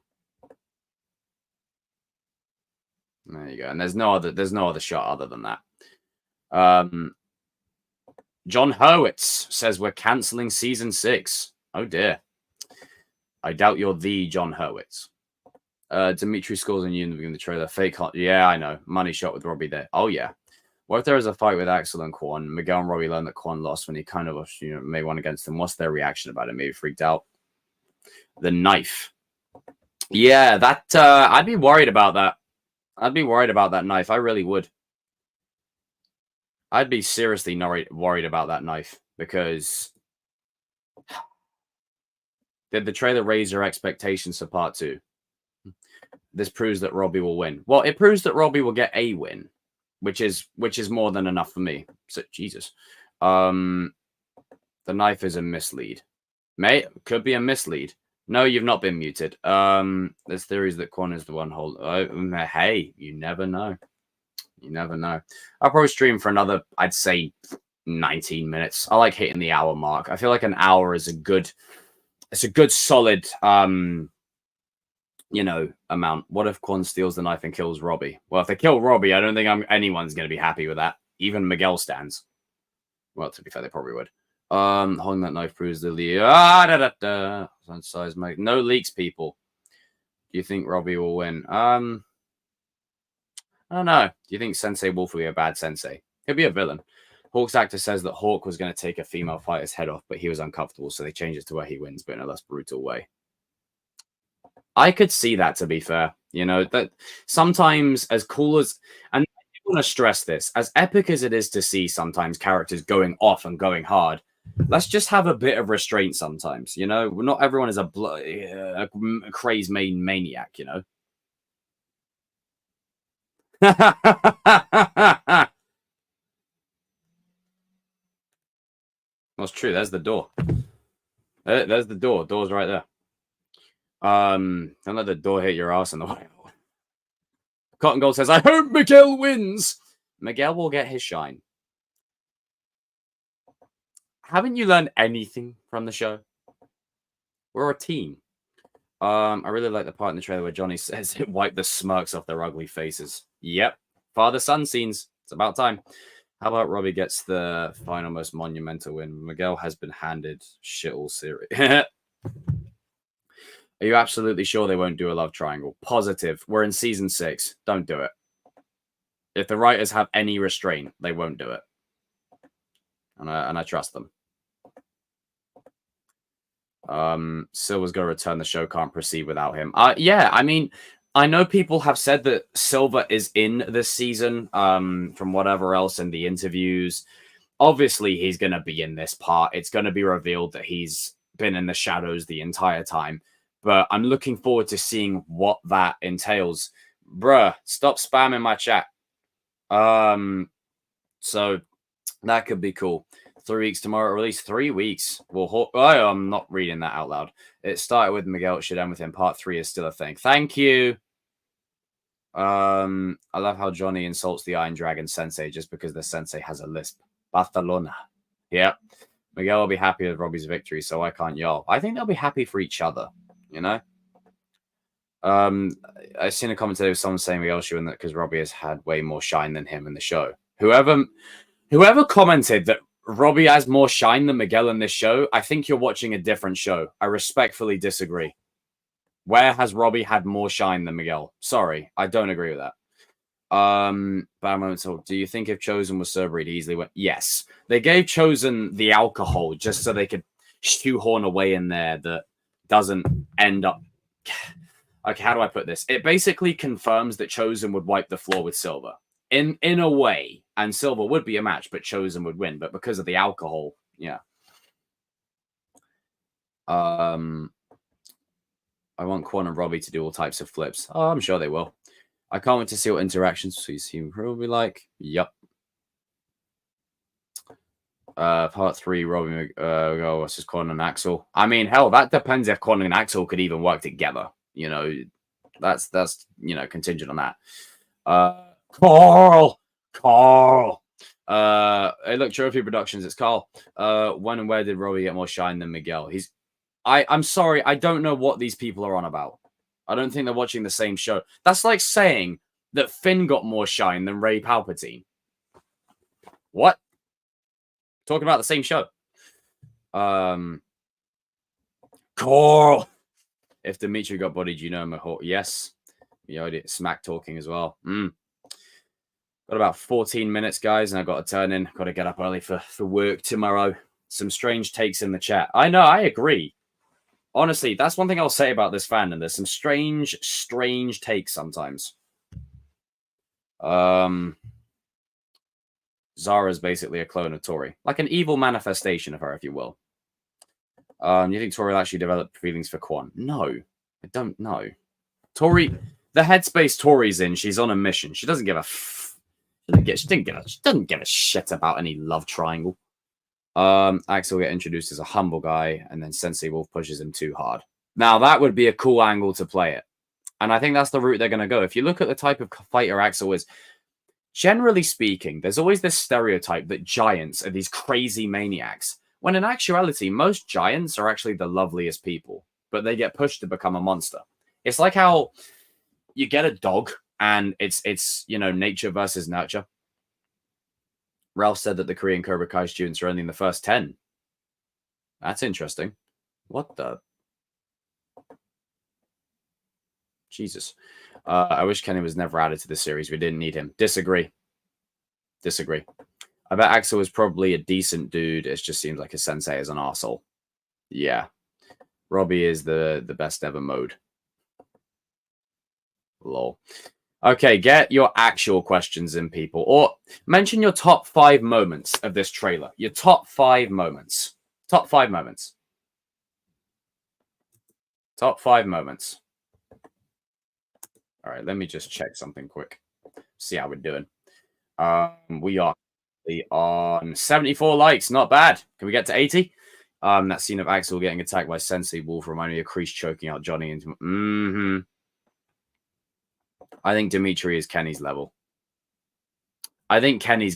There you go. And there's no other shot other than that. John Hurwitz says we're canceling season 6. Oh dear. I doubt you're the John Hurwitz. Dimitri scores on you in the beginning of the trailer. Fake hot. Yeah, I know. Money shot with Robbie there. Oh yeah. What if there is a fight with Axel and Quan? Miguel and Robbie learned that Quan lost when he kind of, made one against them. What's their reaction about it? Maybe freaked out. The knife. Yeah, that I'd be worried about that. I'd be worried about that knife. I really would. I'd be seriously worried about that knife because did the trailer raise your expectations for part 2? This proves that Robbie will win. Well, it proves that Robbie will get a win, which is more than enough for me. So Jesus, the knife is a mislead. Could be a mislead. No, you've not been muted. There's theories that Quan is the one hey, you never know. You never know. I'll probably stream for another, I'd say, 19 minutes. I like hitting the hour mark. I feel like an hour is a good solid, amount. What if Quan steals the knife and kills Robbie? Well, if they kill Robbie, I don't think anyone's going to be happy with that. Even Miguel stands. Well, to be fair, they probably would. Holding that knife proves the leak. Size no leaks, people. Do you think Robbie will win? I don't know. Do you think Sensei Wolf will be a bad sensei? He'll be a villain. Hawk's actor says that Hawk was going to take a female fighter's head off, but he was uncomfortable, so they changed it to where he wins, but in a less brutal way. I could see that, to be fair. That sometimes as cool as... And I want to stress this. As epic as it is to see sometimes characters going off and going hard, let's just have a bit of restraint sometimes, Not everyone is a crazed maniac, That's true. There's the door. There's the door. Door's right there. Don't let the door hit your ass in the way. Cotton Gold says, I hope Miguel wins. Miguel will get his shine. Haven't you learned anything from the show? We're a team. I really like the part in the trailer where Johnny says it wiped the smirks off their ugly faces. Yep. Father-son scenes. It's about time. How about Robbie gets the final most monumental win? Miguel has been handed shit all series. Are you absolutely sure they won't do a love triangle? Positive. We're in season 6. Don't do it. If the writers have any restraint, they won't do it. And I trust them. Silver's got to return. The show can't proceed without him. Yeah, I mean, I know people have said that Silver is in this season from whatever else in the interviews. Obviously, he's going to be in this part. It's going to be revealed that he's been in the shadows the entire time. But I'm looking forward to seeing what that entails. Bruh, stop spamming my chat. So that could be cool. 3 weeks tomorrow, or at least 3 weeks. Well, I'm not reading that out loud. It started with Miguel. It should end with him. Part 3 is still a thing. Thank you. I love how Johnny insults the Iron Dragon Sensei just because the Sensei has a lisp. Barcelona. Yep. Miguel will be happy with Robbie's victory, so I can't yell. I think they'll be happy for each other, I've seen a comment today with someone saying Miguel should win that because Robbie has had way more shine than him in the show. Whoever commented that Robbie has more shine than Miguel in this show, I think you're watching a different show. I respectfully disagree. Where has Robbie had more shine than Miguel? Sorry, I don't agree with that. Bad moment. So, do you think if Chosen was sober, he'd easily win? Yes. They gave Chosen the alcohol just so they could shoehorn away in there that doesn't end up. Okay, how do I put this? It basically confirms that Chosen would wipe the floor with Silver in a way, and Silver would be a match, but Chosen would win. But because of the alcohol, yeah. I want Quan and Robbie to do all types of flips. Oh, I'm sure they will. I can't wait to see what interactions we see will be like. Yup. Part 3, Robbie versus Quan and Axel. I mean, hell, that depends if Quan and Axel could even work together. You know, that's contingent on that. Carl. Hey, look, Trophy Productions. It's Carl. When and where did Robbie get more shine than Miguel? I'm sorry, I don't know what these people are on about. I don't think they're watching the same show. That's like saying that Finn got more shine than Ray Palpatine. What? Talking about the same show. Carl. If Dimitri got bodied, you know Mahort. Yes. Miyagi smack talking as well. Got about 14 minutes, guys, and I've got to turn in. Got to get up early for work tomorrow. Some strange takes in the chat. I know, I agree. Honestly, that's one thing I'll say about this fandom. There's some strange takes sometimes. Zara's basically a clone of Tori. Like an evil manifestation of her, if you will. You think Tori will actually develop feelings for Quan? No, I don't know. Tori, the headspace Tori's in, she's on a mission. She doesn't give a she doesn't give a shit about any love triangle. Axel get introduced as a humble guy, and then Sensei Wolf pushes him too hard. Now, that would be a cool angle to play it. And I think that's the route they're going to go. If you look at the type of fighter Axel is, generally speaking, there's always this stereotype that giants are these crazy maniacs, when in actuality, most giants are actually the loveliest people, but they get pushed to become a monster. It's like how you get a dog, and it's nature versus nurture. Ralph said that the Korean Cobra Kai students are only in the first 10. That's interesting. What the? Jesus. I wish Kenny was never added to the series. We didn't need him. Disagree. I bet Axel was probably a decent dude. It just seems like his sensei is an arsehole. Yeah. Robbie is the best ever mode. Lol. Okay, get your actual questions in, people. Or mention your top 5 moments of this trailer. Your top 5 moments. Top 5 moments. Top 5 moments. All right, let me just check something quick. See how we're doing. We are on 74 likes. Not bad. Can we get to 80? That scene of Axel getting attacked by Sensei Wolf reminded me of Kreese choking out Johnny. I think Dimitri is Kenny's level. I think Kenny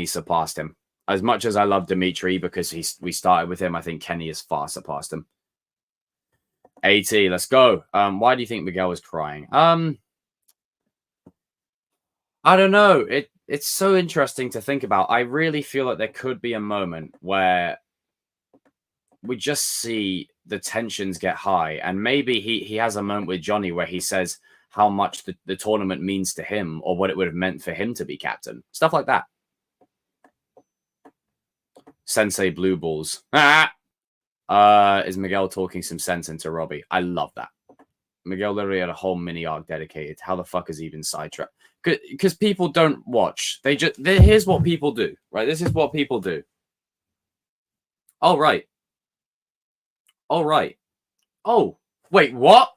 surpassed him. As much as I love Dimitri because we started with him, I think Kenny has far surpassed him. 80, let's go. Why do you think Miguel was crying? I don't know. It's so interesting to think about. I really feel like there could be a moment where we just see the tensions get high, and maybe he has a moment with Johnny where he says how much the tournament means to him, or what it would have meant for him to be captain. Stuff like that. Sensei Blue Balls. Is Miguel talking some sense into Robbie? I love that. Miguel literally had a whole mini arc dedicated. How the fuck is he even sidetracked? Because people don't watch. Here's what people do, right? This is what people do. Oh, right. Oh, wait, what?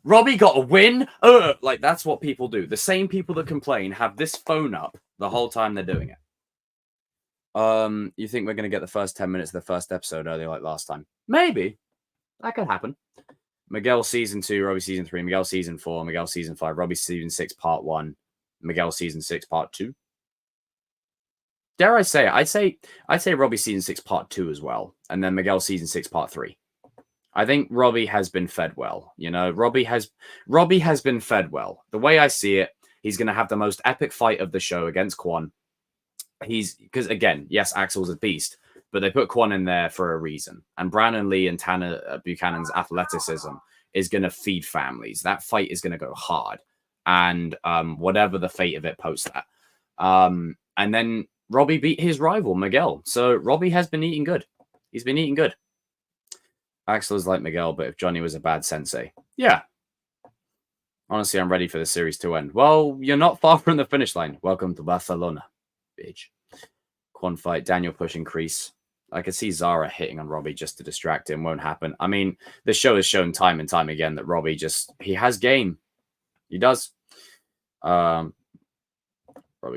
Robbie got a win? Like, that's what people do. The same people that complain have this phone up the whole time they're doing it. You think we're going to get the first 10 minutes of the first episode early like last time? Maybe. That could happen. Miguel Season 2, Robbie Season 3, Miguel Season 4, Miguel Season 5, Robbie Season 6, Part 1, Miguel Season 6, Part 2. Dare I say it? I'd say Robbie Season 6, Part 2 as well, and then Miguel Season 6, Part 3. I think Robbie has been fed well. You know, Robbie has been fed well. The way I see it, he's going to have the most epic fight of the show against Quan. Because again, yes, Axel's a beast, but they put Quan in there for a reason. And Brandon Lee and Tanner Buchanan's athleticism is going to feed families. That fight is going to go hard. And whatever the fate of it post that. And then Robbie beat his rival, Miguel. So Robbie has been eating good. He's been eating good. Axel is like Miguel, but if Johnny was a bad sensei. Yeah. Honestly, I'm ready for the series to end. Well, you're not far from the finish line. Welcome to Barcelona, bitch. Quan fight, Daniel pushing crease. I could see Zara hitting on Robbie just to distract him. Won't happen. I mean, the show has shown time and time again that Robbie he has game. He does. Robbie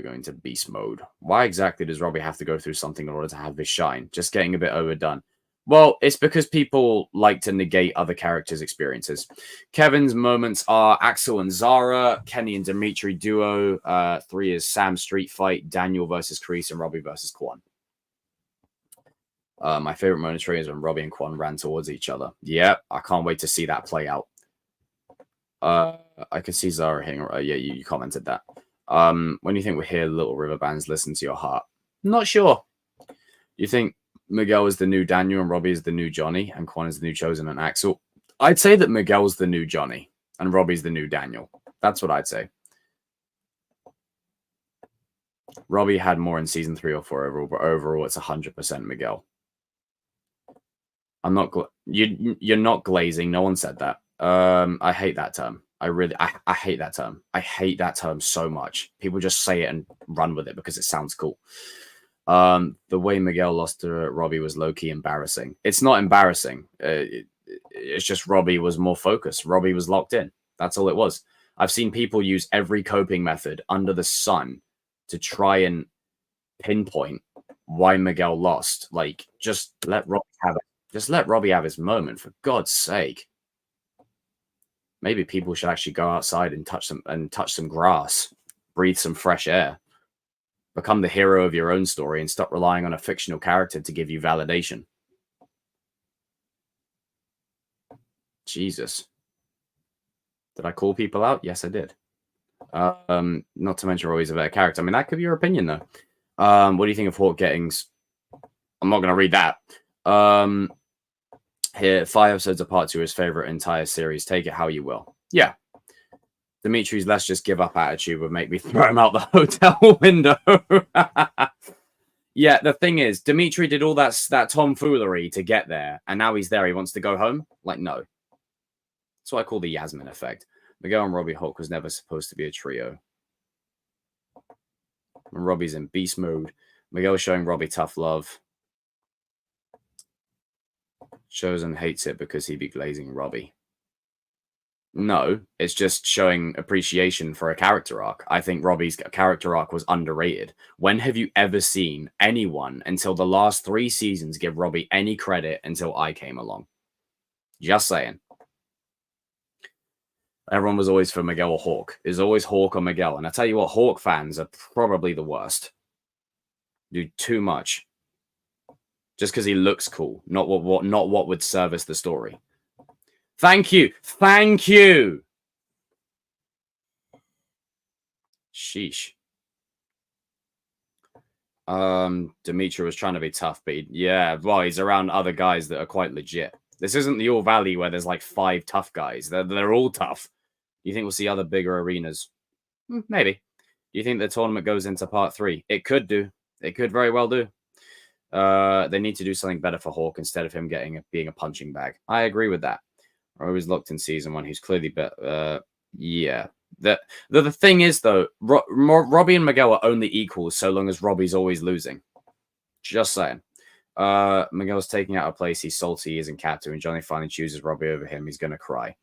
going to beast mode. Why exactly does Robbie have to go through something in order to have his shine? Just getting a bit overdone. Well, it's because people like to negate other characters' experiences. Kevin's moments are Axel and Zara, Kenny and Dimitri duo. 3 is Sam street fight, Daniel versus Kreese, and Robbie versus Quan. My favorite moment is when Robbie and Quan ran towards each other. Yeah, I can't wait to see that play out. I can see Zara hitting. Yeah, you commented that. When you think we hear Little River Bands, listen to your heart. Not sure. You think Miguel is the new Daniel and Robbie is the new Johnny and Quan is the new Chosen and Axel? I'd say that Miguel's the new Johnny and Robbie's the new Daniel. That's what I'd say. Robbie had more in season 3 or 4 overall, but overall it's 100% Miguel. I'm not. You're not glazing. No one said that. I hate that term. I hate that term. I hate that term so much. People just say it and run with it because it sounds cool. The way Miguel lost to Robbie was low-key embarrassing. It's not embarrassing. It's just Robbie was more focused. Robbie was locked in. That's all it was. I've seen people use every coping method under the sun to try and pinpoint why Miguel lost. Like, just let Robbie have it. Just let Robbie have his moment, for God's sake. Maybe people should actually go outside and touch some grass, breathe some fresh air. Become the hero of your own story and stop relying on a fictional character to give you validation. Jesus. Did I call people out? Yes, I did. Not to mention Robbie's a better character. I mean, that could be your opinion, though. What do you think of Hawk Gettings? I'm not going to read that. Here, 5 episodes of part 2, his favorite entire series. Take it how you will. Yeah. Dimitri's let's just give up attitude would make me throw him out the hotel window. Yeah, the thing is, Dimitri did all that tomfoolery to get there, and now he's there. He wants to go home? Like, no. That's what I call the Yasmin effect. Miguel and Robbie Hawk was never supposed to be a trio. And Robbie's in beast mode. Miguel showing Robbie tough love. Chosen hates it because he be glazing Robbie. No, it's just showing appreciation for a character arc. I think Robbie's character arc was underrated. When have you ever seen anyone until the last 3 seasons give Robbie any credit until I came along? Just saying. Everyone was always for Miguel or Hawk. It's always Hawk or Miguel. And I tell you what, Hawk fans are probably the worst. Do too much. Just because he looks cool. Not what would service the story. Thank you. Thank you. Sheesh. Dimitri was trying to be tough, but he's around other guys that are quite legit. This isn't the All Valley where there's like 5 tough guys. They're all tough. You think we'll see other bigger arenas? Maybe. Do you think the tournament goes into part 3? It could do. It could very well do. They need to do something better for Hawk instead of him being a punching bag. I agree with that. I was locked in season 1. He's clearly better. Yeah. The thing is, though, Robbie and Miguel are only equals so long as Robbie's always losing. Just saying. Miguel's taking out a place. He's salty. He isn't captain. When Johnny finally chooses Robbie over him, he's going to cry.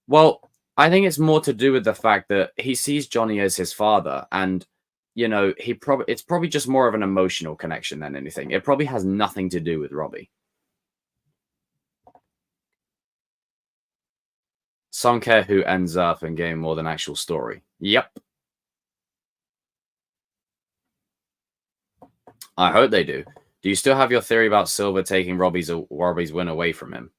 Well, I think it's more to do with the fact that he sees Johnny as his father, and you know, it's probably just more of an emotional connection than anything. It probably has nothing to do with Robbie. Some care who ends up in game more than actual story. Yep. I hope they do. Do you still have your theory about Silver taking Robbie's win away from him?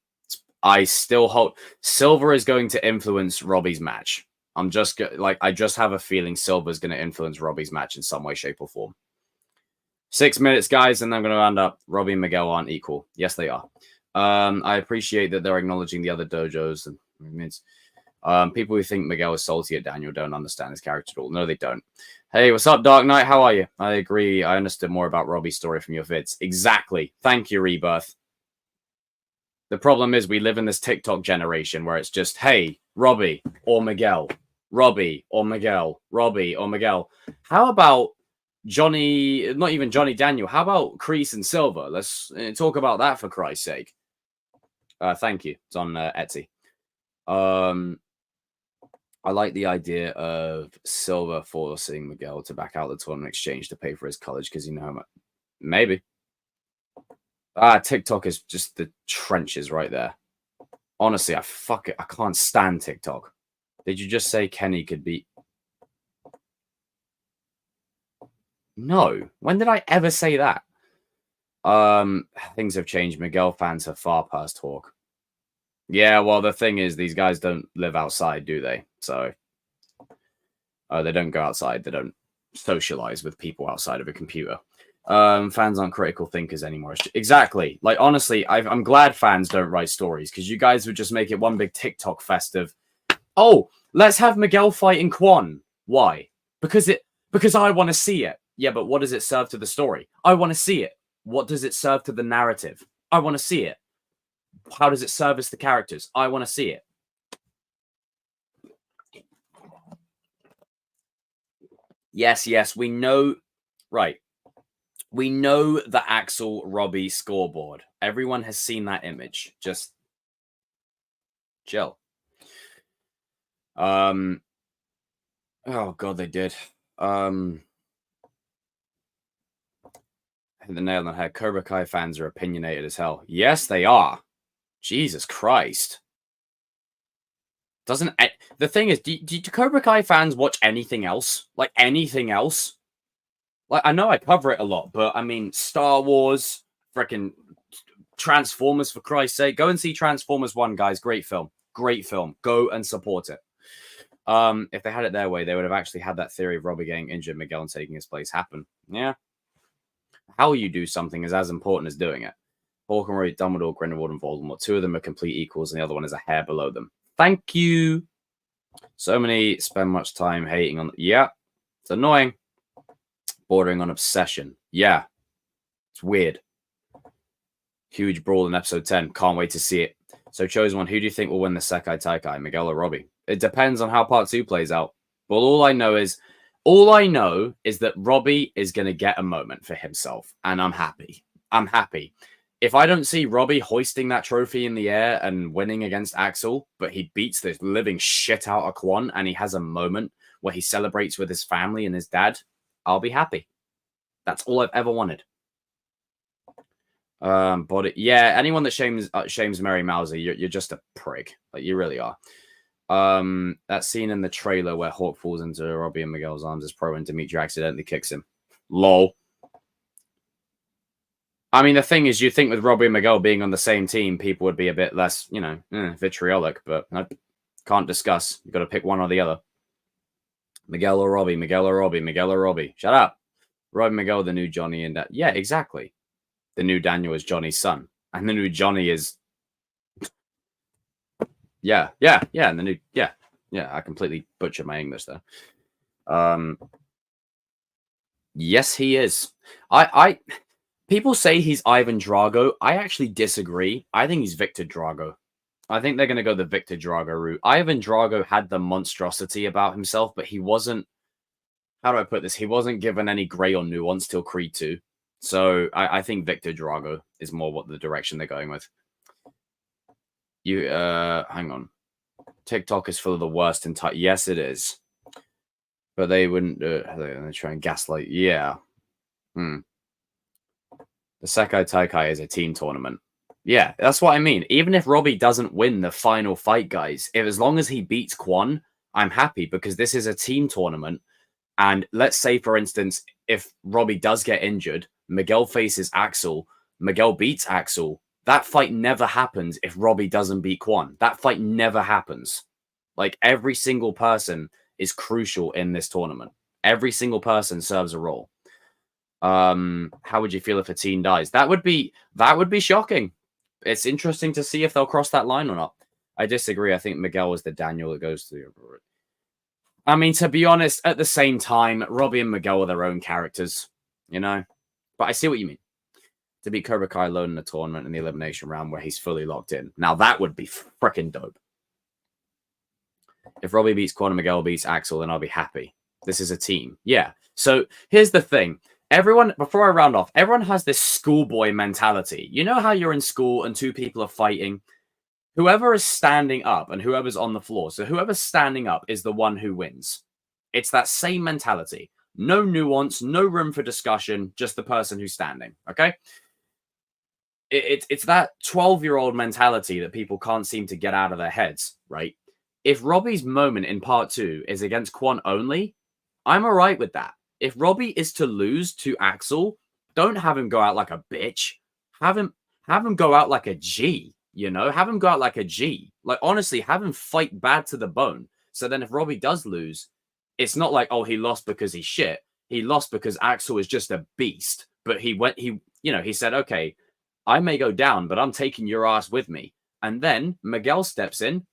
I still hold Silver is going to influence Robbie's match. I just have a feeling Silver's going to influence Robbie's match in some way, shape, or form. 6 minutes, guys, and I'm going to round up. Robbie and Miguel aren't equal. Yes, they are. I appreciate that they're acknowledging the other dojos, and It's, people who think Miguel is salty at Daniel don't understand his character at all. No, they don't. Hey, what's up, Dark Knight? How are you? I agree. I understood more about Robbie's story from your vids. Exactly. Thank you, Rebirth. The problem is we live in this TikTok generation where it's just, hey, Robbie or Miguel, Robbie or Miguel, Robbie or Miguel. How about Johnny, not even Johnny Daniel, how about Kreese and Silver? Let's talk about that for Christ's sake. Thank you. It's on Etsy. I like the idea of Silver forcing Miguel to back out the tournament exchange to pay for his college because you know how much. Maybe. TikTok is just the trenches right there. Honestly, I can't stand TikTok. Did you just say Kenny could beat? No. When did I ever say that? Things have changed. Miguel fans have far past talk. Yeah, well, the thing is, these guys don't live outside, do they? So they don't go outside. They don't socialize with people outside of a computer. Fans aren't critical thinkers anymore. Exactly. Like, honestly, I'm glad fans don't write stories because you guys would just make it one big TikTok fest of, oh, let's have Miguel fighting Quan. Why? Because I want to see it. Yeah, but what does it serve to the story? I want to see it. What does it serve to the narrative? I want to see it. How does it service the characters? I want to see it. Yes, we know. Right. We know the Axel Robbie scoreboard. Everyone has seen that image. Just chill. Oh God, they did. Hit the nail on the head. Cobra Kai fans are opinionated as hell. Yes, they are. Jesus Christ. The thing is, do Cobra Kai fans watch anything else? Like anything else? Like, I know I cover it a lot, but I mean, Star Wars, freaking Transformers, for Christ's sake. Go and see Transformers 1, guys. Great film. Great film. Go and support it. If they had it their way, they would have actually had that theory of Robbie getting injured, Miguel and taking his place happen. Yeah. How you do something is as important as doing it. Hawk and Roy, Dumbledore, Grindelwald, and Voldemort. Two of them are complete equals, and the other one is a hair below them. Thank you. So many spend much time hating on. Yeah, it's annoying. Bordering on obsession. Yeah, it's weird. Huge brawl in episode 10. Can't wait to see it. So, chosen one. Who do you think will win the Sekai Taikai, Miguel or Robbie? It depends on how part 2 plays out. Well, all I know is that Robbie is going to get a moment for himself, and I'm happy. I'm happy. If I don't see Robbie hoisting that trophy in the air and winning against Axel, but he beats the living shit out of Quan and he has a moment where he celebrates with his family and his dad, I'll be happy. That's all I've ever wanted. Anyone that shames Mary Mouser, you're just a prick. Like, you really are. That scene in the trailer where Hawk falls into Robbie and Miguel's arms is pro when Dimitri accidentally kicks him. Lol. I mean, the thing is, you think with Robbie and Miguel being on the same team, people would be a bit less, vitriolic, but no, can't discuss. You've got to pick one or the other. Miguel or Robbie, Miguel or Robbie, Miguel or Robbie. Shut up. Robbie Miguel, the new Johnny, and that. Yeah, exactly. The new Daniel is Johnny's son, and the new Johnny is. Yeah, and the new, yeah. I completely butchered my English there. Yes, he is. People say he's Ivan Drago. I actually disagree. I think he's Victor Drago. I think they're going to go the Victor Drago route. Ivan Drago had the monstrosity about himself, but he wasn't. How do I put this? He wasn't given any gray or nuance till Creed 2. So I think Victor Drago is more what the direction they're going with. Hang on. TikTok is full of the worst entire. Yes, it is. But they wouldn't do it. They try and gaslight. Yeah. The Sekai Taikai is a team tournament. Yeah, that's what I mean. Even if Robbie doesn't win the final fight, guys, as long as he beats Quan, I'm happy because this is a team tournament. And let's say, for instance, if Robbie does get injured, Miguel faces Axel, Miguel beats Axel. That fight never happens if Robbie doesn't beat Quan. That fight never happens. Like, every single person is crucial in this tournament. Every single person serves a role. How would you feel if a team dies? That would be shocking. It's interesting to see if they'll cross that line or not. I disagree. I think Miguel was the Daniel that goes to the... I mean, to be honest, at the same time, Robbie and Miguel are their own characters, you know? But I see what you mean. To beat Cobra Kai alone in a tournament in the elimination round where he's fully locked in. Now, that would be freaking dope. If Robbie beats Quan and Miguel beats Axel, then I'll be happy. This is a team. Yeah. So here's the thing. Everyone, before I round off, everyone has this schoolboy mentality. You know how you're in school and two people are fighting? Whoever is standing up and whoever's on the floor. So whoever's standing up is the one who wins. It's that same mentality. No nuance, no room for discussion, just the person who's standing. Okay? It's that 12-year-old mentality that people can't seem to get out of their heads, right? If Robbie's moment in part 2 is against Quan only, I'm all right with that. If Robbie is to lose to Axel, don't have him go out like a bitch. Have him go out like a G, you know? Have him go out like a G. Like, honestly, have him fight bad to the bone. So then if Robbie does lose, it's not like, oh, he lost because he's shit. He lost because Axel is just a beast. But he said, okay, I may go down, but I'm taking your ass with me. And then Miguel steps in.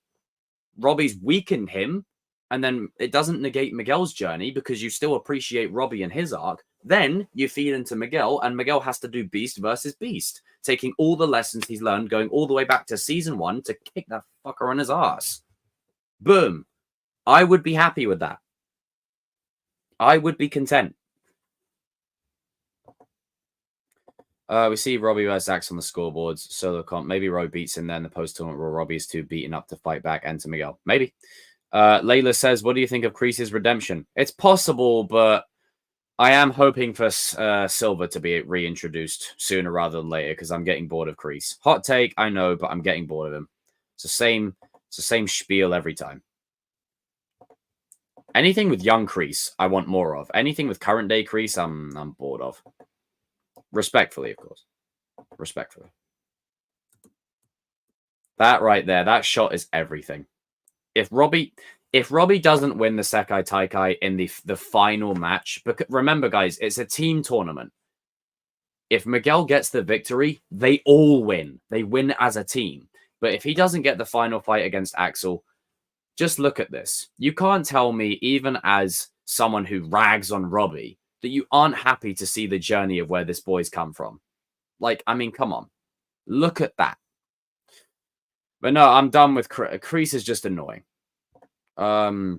Robbie's weakened him. And then it doesn't negate Miguel's journey because you still appreciate Robbie and his arc. Then you feed into Miguel, and Miguel has to do beast versus beast, taking all the lessons he's learned, going all the way back to season 1 to kick that fucker on his ass. Boom. I would be happy with that. I would be content. We see Robbie versus Axe on the scoreboards. Solo comp. Maybe Robbie beats him there in the post-tournament where Robbie is too beaten up to fight back. Enter Miguel. Maybe. Layla says, what do you think of Kreese's redemption? It's possible, but I am hoping for Silver to be reintroduced sooner rather than later because I'm getting bored of Kreese. Hot take, I know, but I'm getting bored of him. It's the same spiel every time. Anything with young Kreese, I want more of. Anything with current day Kreese, I'm bored of. Respectfully, of course. Respectfully. That right there, that shot is everything. If Robbie doesn't win the Sekai Taikai in the final match, because remember, guys, it's a team tournament. If Miguel gets the victory, they all win. They win as a team. But if he doesn't get the final fight against Axel, just look at this. You can't tell me, even as someone who rags on Robbie, that you aren't happy to see the journey of where this boy's come from. Like, I mean, come on. Look at that. But no, I'm done with Kreese is just annoying. Either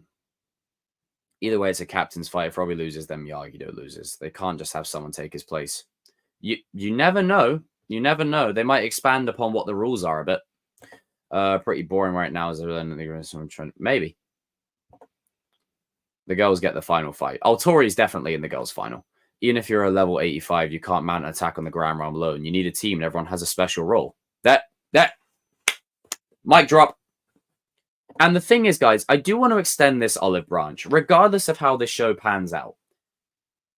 way, it's a captain's fight. If Robbie loses, then Miyagi loses. They can't just have someone take his place. You never know. You never know. They might expand upon what the rules are a bit. Pretty boring right now. Maybe. The girls get the final fight. Oh, Tori's definitely in the girls' final. Even if you're a level 85, you can't mount an attack on the ground realm alone. You need a team and everyone has a special role. That mic drop. And the thing is, guys, I do want to extend this olive branch, regardless of how this show pans out.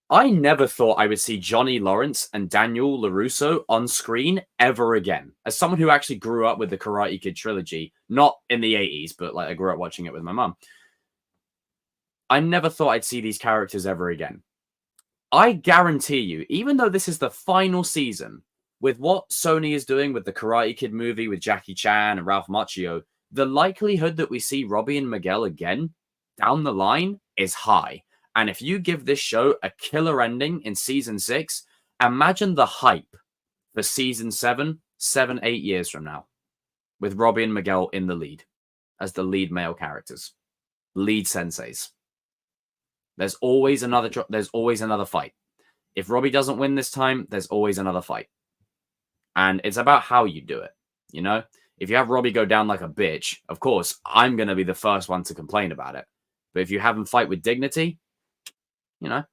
I never thought I would see Johnny Lawrence and Daniel LaRusso on screen ever again. As someone who actually grew up with the Karate Kid trilogy, not in the 80s, but like I grew up watching it with my mum. I never thought I'd see these characters ever again. I guarantee you, even though this is the final season, with what Sony is doing with the Karate Kid movie with Jackie Chan and Ralph Macchio, the likelihood that we see Robbie and Miguel again down the line is high. And if you give this show a killer ending in season 6, imagine the hype for season 7, 8 years from now, with Robbie and Miguel in the lead as the lead male characters, lead senseis. There's always another fight. If Robbie doesn't win this time, there's always another fight. And it's about how you do it, you know? If you have Robbie go down like a bitch, of course, I'm going to be the first one to complain about it. But if you have him fight with dignity, you know?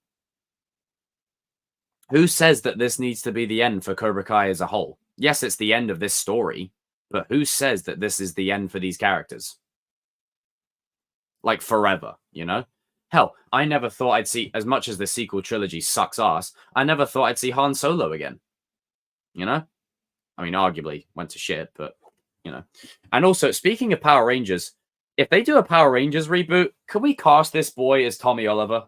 Who says that this needs to be the end for Cobra Kai as a whole? Yes, it's the end of this story, but who says that this is the end for these characters? Like forever, you know? Hell, I never thought I'd see, as much as the sequel trilogy sucks ass, I never thought I'd see Han Solo again. You know? I mean, arguably went to shit, but, you know. And also, speaking of Power Rangers, if they do a Power Rangers reboot, can we cast this boy as Tommy Oliver?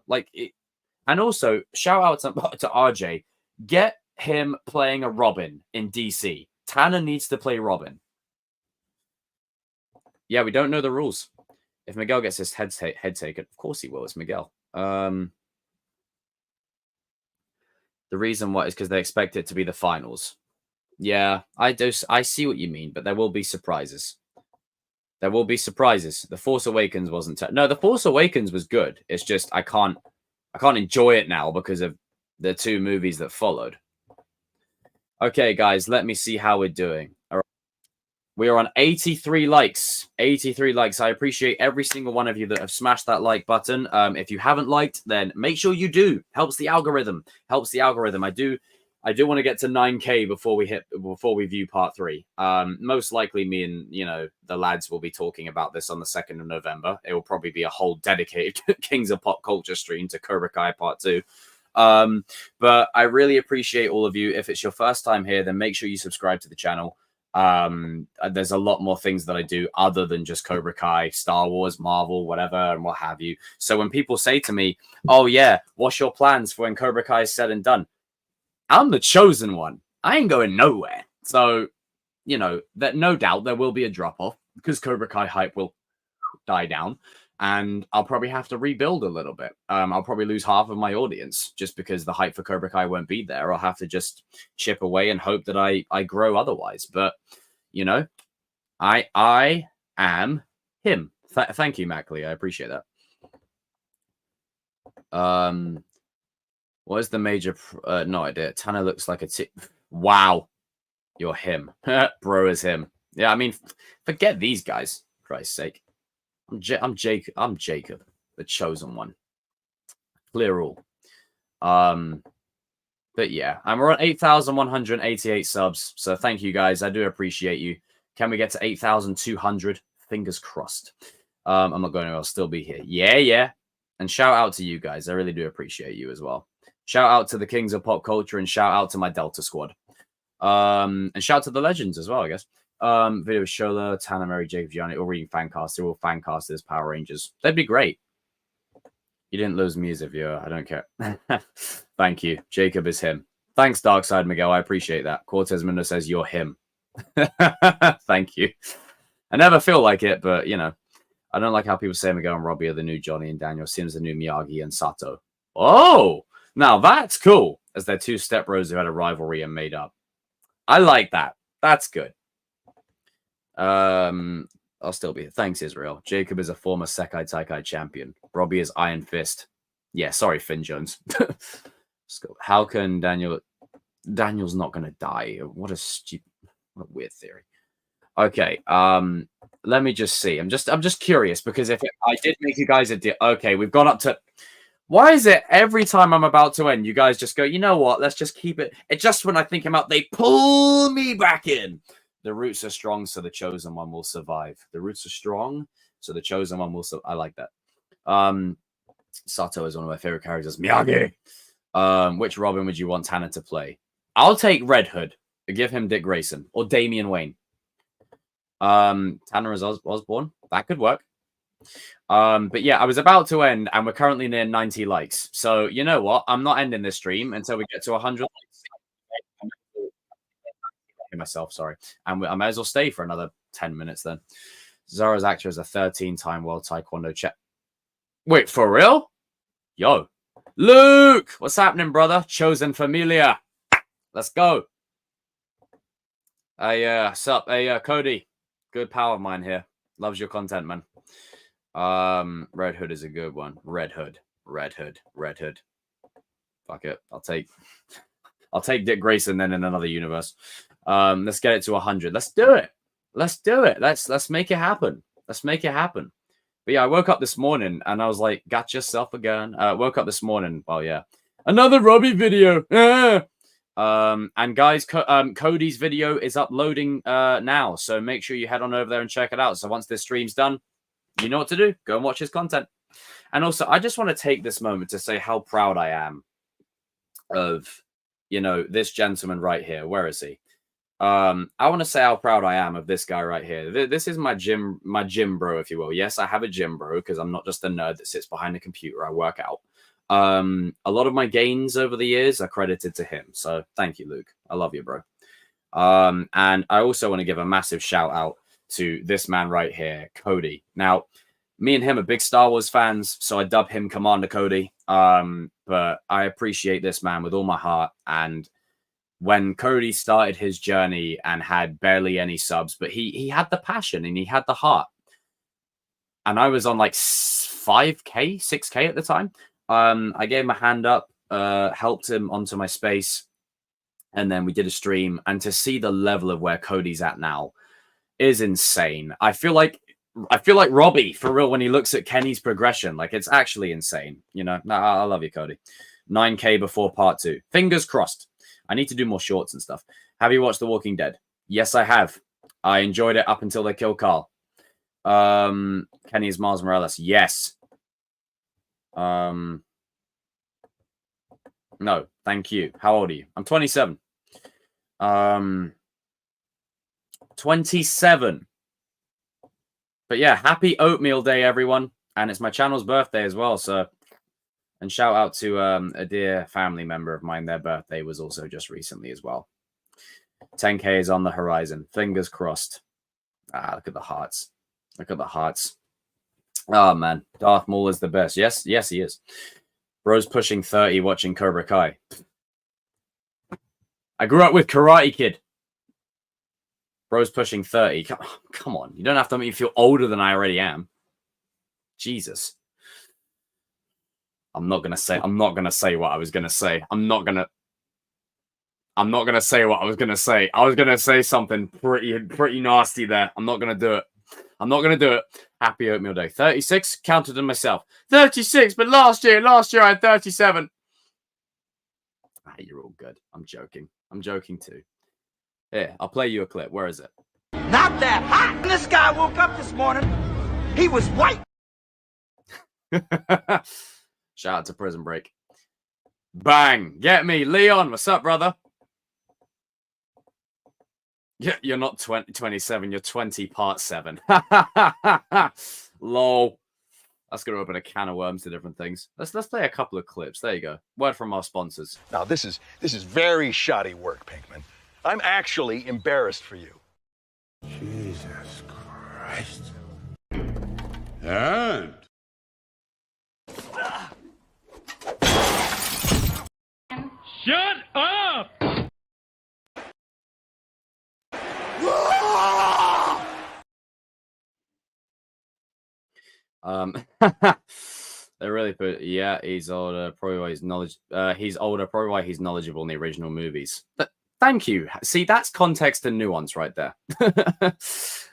And also, shout out to RJ. Get him playing a Robin in DC. Tanner needs to play Robin. yeah, we don't know the rules. If Miguel gets his head taken, of course he will. It's Miguel. The reason why is because they expect it to be the finals. Yeah, I do. I see what you mean, but there will be surprises. There will be surprises. The Force Awakens wasn't. No, The Force Awakens was good. It's just I can't enjoy it now because of the 2 movies that followed. Okay, guys, let me see how we're doing. All right. We are on 83 likes. 83 likes. I appreciate every single one of you that have smashed that like button. If you haven't liked, then make sure you do. Helps the algorithm. Helps the algorithm. I do want to get to 9K before we view part 3. Most likely me and, the lads will be talking about this on the 2nd of November. It will probably be a whole dedicated Kings of Pop Culture stream to Cobra Kai part 2. But I really appreciate all of you. If it's your first time here, then make sure you subscribe to the channel. There's a lot more things that I do other than just Cobra Kai, Star Wars, Marvel, whatever, and what have you. So when people say to me, oh yeah, what's your plans for when Cobra Kai is said and done? I'm the chosen one. I ain't going nowhere. So, that no doubt there will be a drop off because Cobra Kai hype will die down and I'll probably have to rebuild a little bit. I'll probably lose half of my audience just because the hype for Cobra Kai won't be there. I'll have to just chip away and hope that I grow otherwise. But, I am him. Thank you, Mackley. I appreciate that. What is the major? No idea. Tanner looks like a Wow. You're him. Bro is him. Yeah, I mean, forget these guys. For Christ's sake. I'm Jacob, the chosen one. Clear rule. But yeah, we're on 8,188 subs. So thank you guys. I do appreciate you. Can we get to 8,200? Fingers crossed. I'm not going to. I'll still be here. Yeah. And shout out to you guys. I really do appreciate you as well. Shout out to the Kings of Pop Culture and shout out to my Delta squad. And shout out to the legends as well, I guess. Video with Shola, Tanner, Mary, Jacob, Gianni, all reading fancast. They're all fancasted as Power Rangers. That'd be great. You didn't lose me as a viewer. I don't care. Thank you. Jacob is him. Thanks, Darkside Miguel. I appreciate that. Cortez Mundo says you're him. Thank you. I never feel like it, but, I don't like how people say Miguel and Robbie are the new Johnny and Daniel. Sims the new Miyagi and Sato. Oh, now that's cool. As they're 2 step bros who had a rivalry and made up. I like that. That's good. I'll still be here. Thanks, Israel. Jacob is a former Sekai Taikai champion. Robbie is Iron Fist. Yeah, sorry, Finn Jones. How can Daniel's not going to die? What a weird theory. Okay, let me just see. I'm just curious because if I did make you guys a deal. Okay, we've gone up to. Why is it every time I'm about to end, you guys just go, you know what? Let's just keep it. It's just when I think I'm out, they pull me back in. The roots are strong, so the chosen one will survive. The roots are strong, so the chosen one will survive. I like that. Sato is one of my favorite characters. Miyagi. Which Robin would you want Tanner to play? I'll take Red Hood. Give him Dick Grayson or Damian Wayne. Tanner is Osborne. That could work. But yeah, I was about to end, and we're currently near 90 likes. So you know what? I'm not ending this stream until we get to 100 likes. Myself, sorry, and I may as well stay for another 10 minutes then. Zara's actor is a 13-time world taekwondo champ. Wait, for real? Yo, Luke, what's happening, brother? Chosen Familia, let's go. Sup? Hey, Cody, good pal of mine here. Loves your content, man. Red Hood is a good one. Red Hood. Fuck it, I'll take Dick Grayson then in another universe. Let's get it to 100. Let's do it. Let's make it happen. But yeah, I woke up this morning and I was like, got yourself a gun. Woke up this morning. Well, yeah, another Robbie video. And guys, Cody's video is uploading now, so make sure you head on over there and check it out. So once this stream's done, you know what to do. Go and watch his content. And also, I just want to take this moment to say how proud I am of, this gentleman right here. Where is he? I want to say how proud I am of this guy right here. This is my gym bro, if you will. Yes, I have a gym bro because I'm not just a nerd that sits behind a computer. I work out. A lot of my gains over the years are credited to him. So thank you, Luke. I love you, bro. And I also want to give a massive shout out to this man right here, Cody. Now, me and him are big Star Wars fans, so I dub him Commander Cody. But I appreciate this man with all my heart. And when Cody started his journey and had barely any subs, but he had the passion and he had the heart. And I was on like 5K, 6K at the time. I gave him a hand up, helped him onto my space, and then we did a stream. And to see the level of where Cody's at now is insane. I feel like Robbie, for real, when he looks at Kenny's progression. Like, it's actually insane. You know, I love you, Cody. 9K before part 2. Fingers crossed. I need to do more shorts and stuff. Have you watched The Walking Dead? Yes, I have. I enjoyed it up until they kill Carl. Kenny is Miles Morales. Yes. No, thank you. How old are you? I'm 27. 27. But yeah, happy oatmeal day, everyone. And it's my channel's birthday as well. So, and shout out to a dear family member of mine. Their birthday was also just recently as well. 10K is on the horizon. Fingers crossed. Look at the hearts. Look at the hearts. Oh, man. Darth Maul is the best. Yes, he is. Bro's pushing 30 watching Cobra Kai. I grew up with Karate Kid. Bro's pushing 30. Come on. You don't have to make me feel older than I already am. Jesus. I'm not gonna say what I was gonna say. I'm not gonna say what I was gonna say. I was gonna say something pretty nasty there. I'm not gonna do it. Happy oatmeal day. 36, counted to myself. 36, but last year I had 37. You're all good. I'm joking. I'm joking too. Here, I'll play you a clip. Where is it? Not that hot. This guy woke up this morning. He was white. Shout out to Prison Break. Bang. Get me. Leon, what's up, brother? Yeah, you're not 27. You're 20 part 7. Lol. That's going to open a can of worms to different things. Let's play a couple of clips. There you go. Word from our sponsors. Now, this is very shoddy work, Pinkman. I'm actually embarrassed for you. Jesus Christ. And Shut up! They really put, yeah, he's older, probably why he's older, probably why he's knowledgeable in the original movies. But thank you. See, that's context and nuance right there.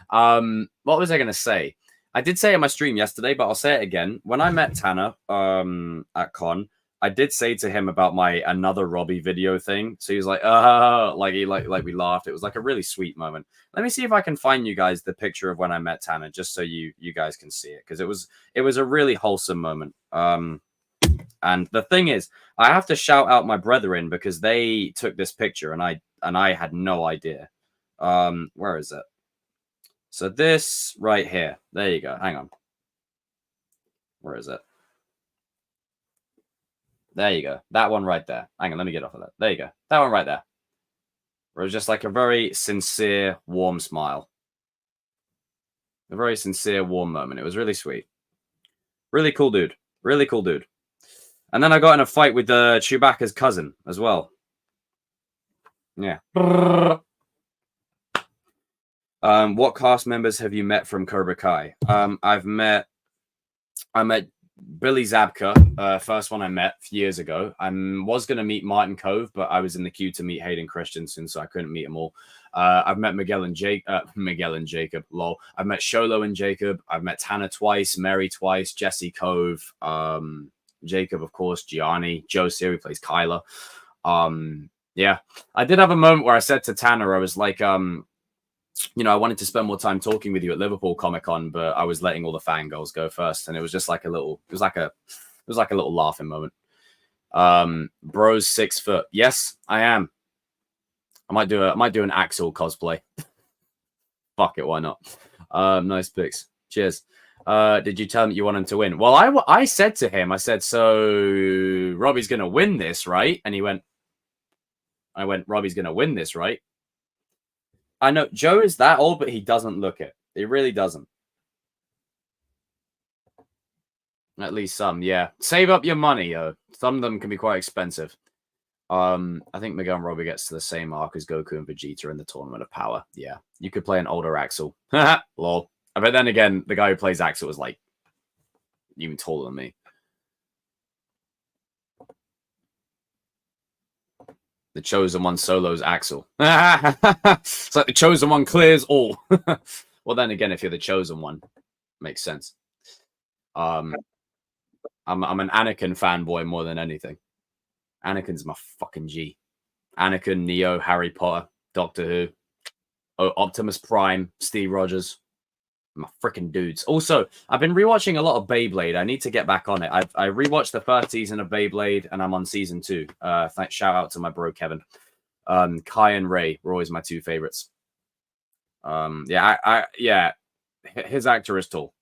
What was I going to say? I did say it in my stream yesterday, but I'll say it again. When I met Tanner at Con, I did say to him about my another Robbie video thing. So he was like, like we laughed. It was like a really sweet moment. Let me see if I can find you guys the picture of when I met Tanner, just so you guys can see it, because it was a really wholesome moment. And the thing is, I have to shout out my brethren because they took this picture and I had no idea. Where is it? So this right here. There you go. Hang on. Where is it? There you go. That one right there. Hang on, let me get off of that. There you go. That one right there. Where it was just like a very sincere, warm smile. A very sincere, warm moment. It was really sweet. Really cool dude. Really cool dude. And then I got in a fight with Chewbacca's cousin as well. Yeah. What cast members have you met from Cobra Kai? I met Billy Zabka, first one I met years ago. I was going to meet Martin Cove, but I was in the queue to meet Hayden Christensen, so I couldn't meet them all. I've met Miguel and Jacob, lol. I've met Sholo and Jacob. I've met Tanner twice, Mary twice, Jesse Cove, Jacob, of course, Gianni, Joe Siri plays Kyla. Yeah, I did have a moment where I said to Tanner, I was like, you know, I wanted to spend more time talking with you at Liverpool Comic Con, but I was letting all the fangirls go first, and it was just like a little, it was like a little laughing moment. Bro's 6 foot. Yes, I am. I might do an Axel cosplay. Fuck it, why not? Nice pics. Cheers. Did you tell him you want him to win? Well, I said to him, I said, so Robbie's gonna win this, right? And I went, Robbie's gonna win this, right? I know Joe is that old, but he doesn't look it. It really doesn't. At least some, yeah. Save up your money, yo. Some of them can be quite expensive. I think Miguel and Robbie gets to the same arc as Goku and Vegeta in the Tournament of Power. Yeah. You could play an older Axel. Lol. But then again, the guy who plays Axel was like even taller than me. The Chosen One solos Axel. It's like the Chosen One clears all. Well, then again, if you're the Chosen One, makes sense. I'm an Anakin fanboy more than anything. Anakin's my fucking G. Anakin, Neo, Harry Potter, Doctor Who, Optimus Prime, Steve Rogers. My freaking dudes. Also, I've been rewatching a lot of Beyblade. I need to get back on it. I rewatched the first season of Beyblade, and I'm on season 2. Shout out to my bro Kevin. Kai and Ray were always my 2 favorites. Yeah, his actor is tall.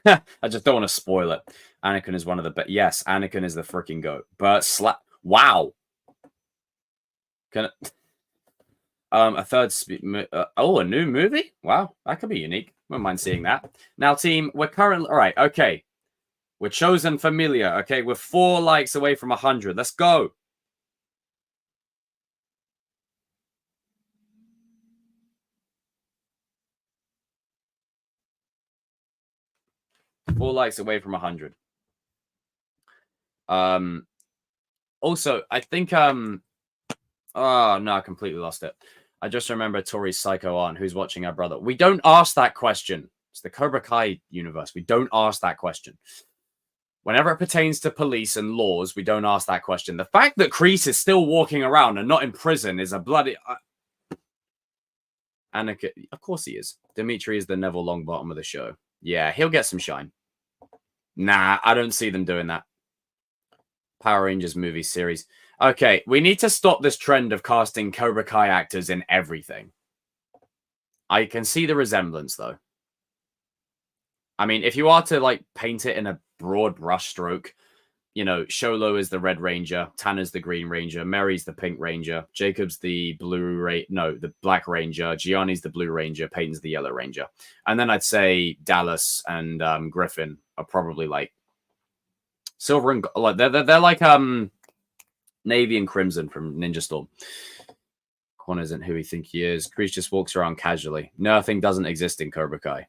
I just don't want to spoil it. Anakin is one of the best. Yes, Anakin is the freaking goat. But wow. Can it... a third a new movie? Wow, that could be unique. Wouldn't mind seeing that. Now, team, we're currently all right. Okay, we're chosen familiar. Okay, we're 4 likes away from 100. Let's go. Four likes away from 100. Also, I think oh no, I completely lost it. I just remember Tori's psycho aunt who's watching our brother. We don't ask that question. It's the Cobra Kai universe. We don't ask that question. Whenever it pertains to police and laws, we don't ask that question. The fact that Kreese is still walking around and not in prison is a bloody... Anakin, of course he is. Dimitri is the Neville Longbottom of the show. Yeah, he'll get some shine. Nah, I don't see them doing that. Power Rangers movie series. Okay, we need to stop this trend of casting Cobra Kai actors in everything. I can see the resemblance, though. I mean, if you are to, like, paint it in a broad brushstroke, you know, Sholo is the Red Ranger, Tanner's the Green Ranger, Mary's the Pink Ranger, Jacob's the the Black Ranger, Gianni's the Blue Ranger, Peyton's the Yellow Ranger. And then I'd say Dallas and Griffin are probably, like, silver and... like they're like Navy and Crimson from Ninja Storm. Quan isn't who we think he is. Kreese just walks around casually. Nothing doesn't exist in Cobra Kai.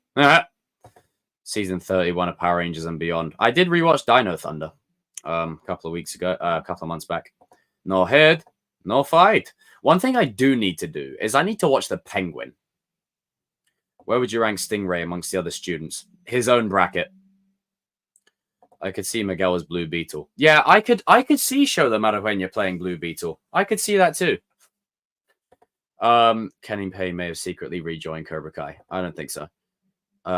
Season 31 of Power Rangers and Beyond. I did rewatch Dino Thunder a couple of weeks ago, a couple of months back. No head, no fight. One thing I do need to do is I need to watch The Penguin. Where would you rank Stingray amongst the other students? His own bracket. I could see Miguel as Blue Beetle. Yeah, I could see Shola Marijuana playing Blue Beetle. I could see that too. Kenny Pay may have secretly rejoined Cobra Kai. I don't think so.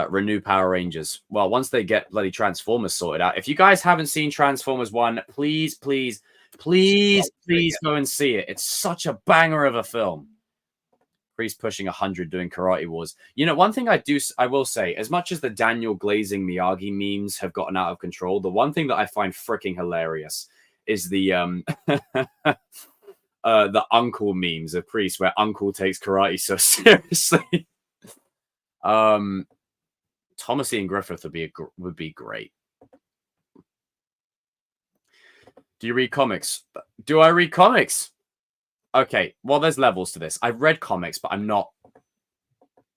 Renew Power Rangers. Well, once they get bloody Transformers sorted out. If you guys haven't seen Transformers 1, please go and see it. It's such a banger of a film. Kreese pushing 100 doing Karate Wars. You know, one thing I will say, as much as the Daniel Glazing Miyagi memes have gotten out of control, the one thing that I find freaking hilarious is the the uncle memes of Kreese, where Uncle takes karate so seriously. Thomas Ian Griffith would be great. Do you read comics? Do I read comics? Okay, well, there's levels to this. I've read comics, but I'm not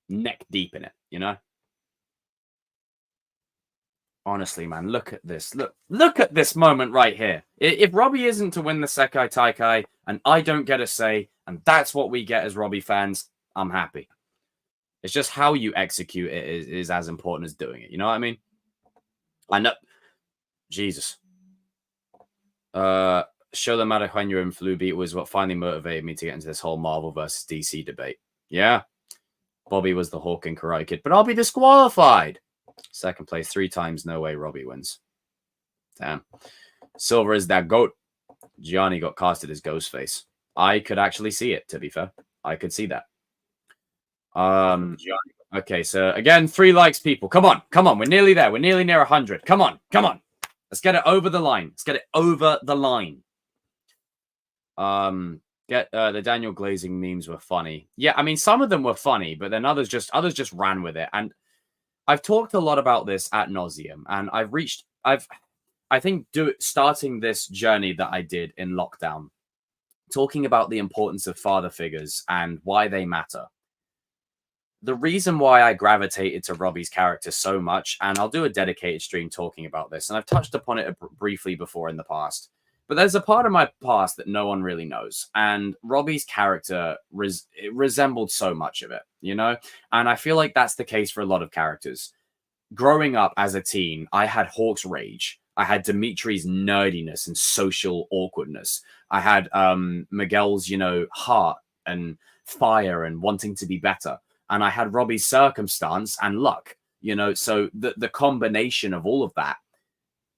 neck deep in it, you know? Honestly, man, look at this. Look at this moment right here. If Robbie isn't to win the Sekai Taikai, and I don't get a say, and that's what we get as Robbie fans, I'm happy. It's just how you execute it is as important as doing it. You know what I mean? I know. Jesus. Show the Marijuana and Flu Beat was what finally motivated me to get into this whole Marvel versus DC debate. Yeah. Bobby was the Hawk and Karate Kid, but I'll be disqualified. Second place 3 times. No way Robbie wins. Damn. Silver is that goat. Gianni got casted as Ghostface. I could actually see it, to be fair. I could see that. Okay, so again, 3 likes, people. Come on. We're nearly there. We're nearly near 100. Come on. Let's get it over the line. The Daniel Glazing memes were funny. Yeah, I mean, some of them were funny, but then others just ran with it. And I've talked a lot about this ad nauseum, and I think starting this journey that I did in lockdown, talking about the importance of father figures and why they matter. The reason why I gravitated to Robbie's character so much, and I'll do a dedicated stream talking about this, and I've touched upon it briefly before in the past, but there's a part of my past that no one really knows, and Robbie's character resembled so much of it, you know? And I feel like that's the case for a lot of characters. Growing up as a teen, I had Hawk's rage. I had Dimitri's nerdiness and social awkwardness. I had Miguel's, heart and fire and wanting to be better. And I had Robbie's circumstance and luck, so the combination of all of that,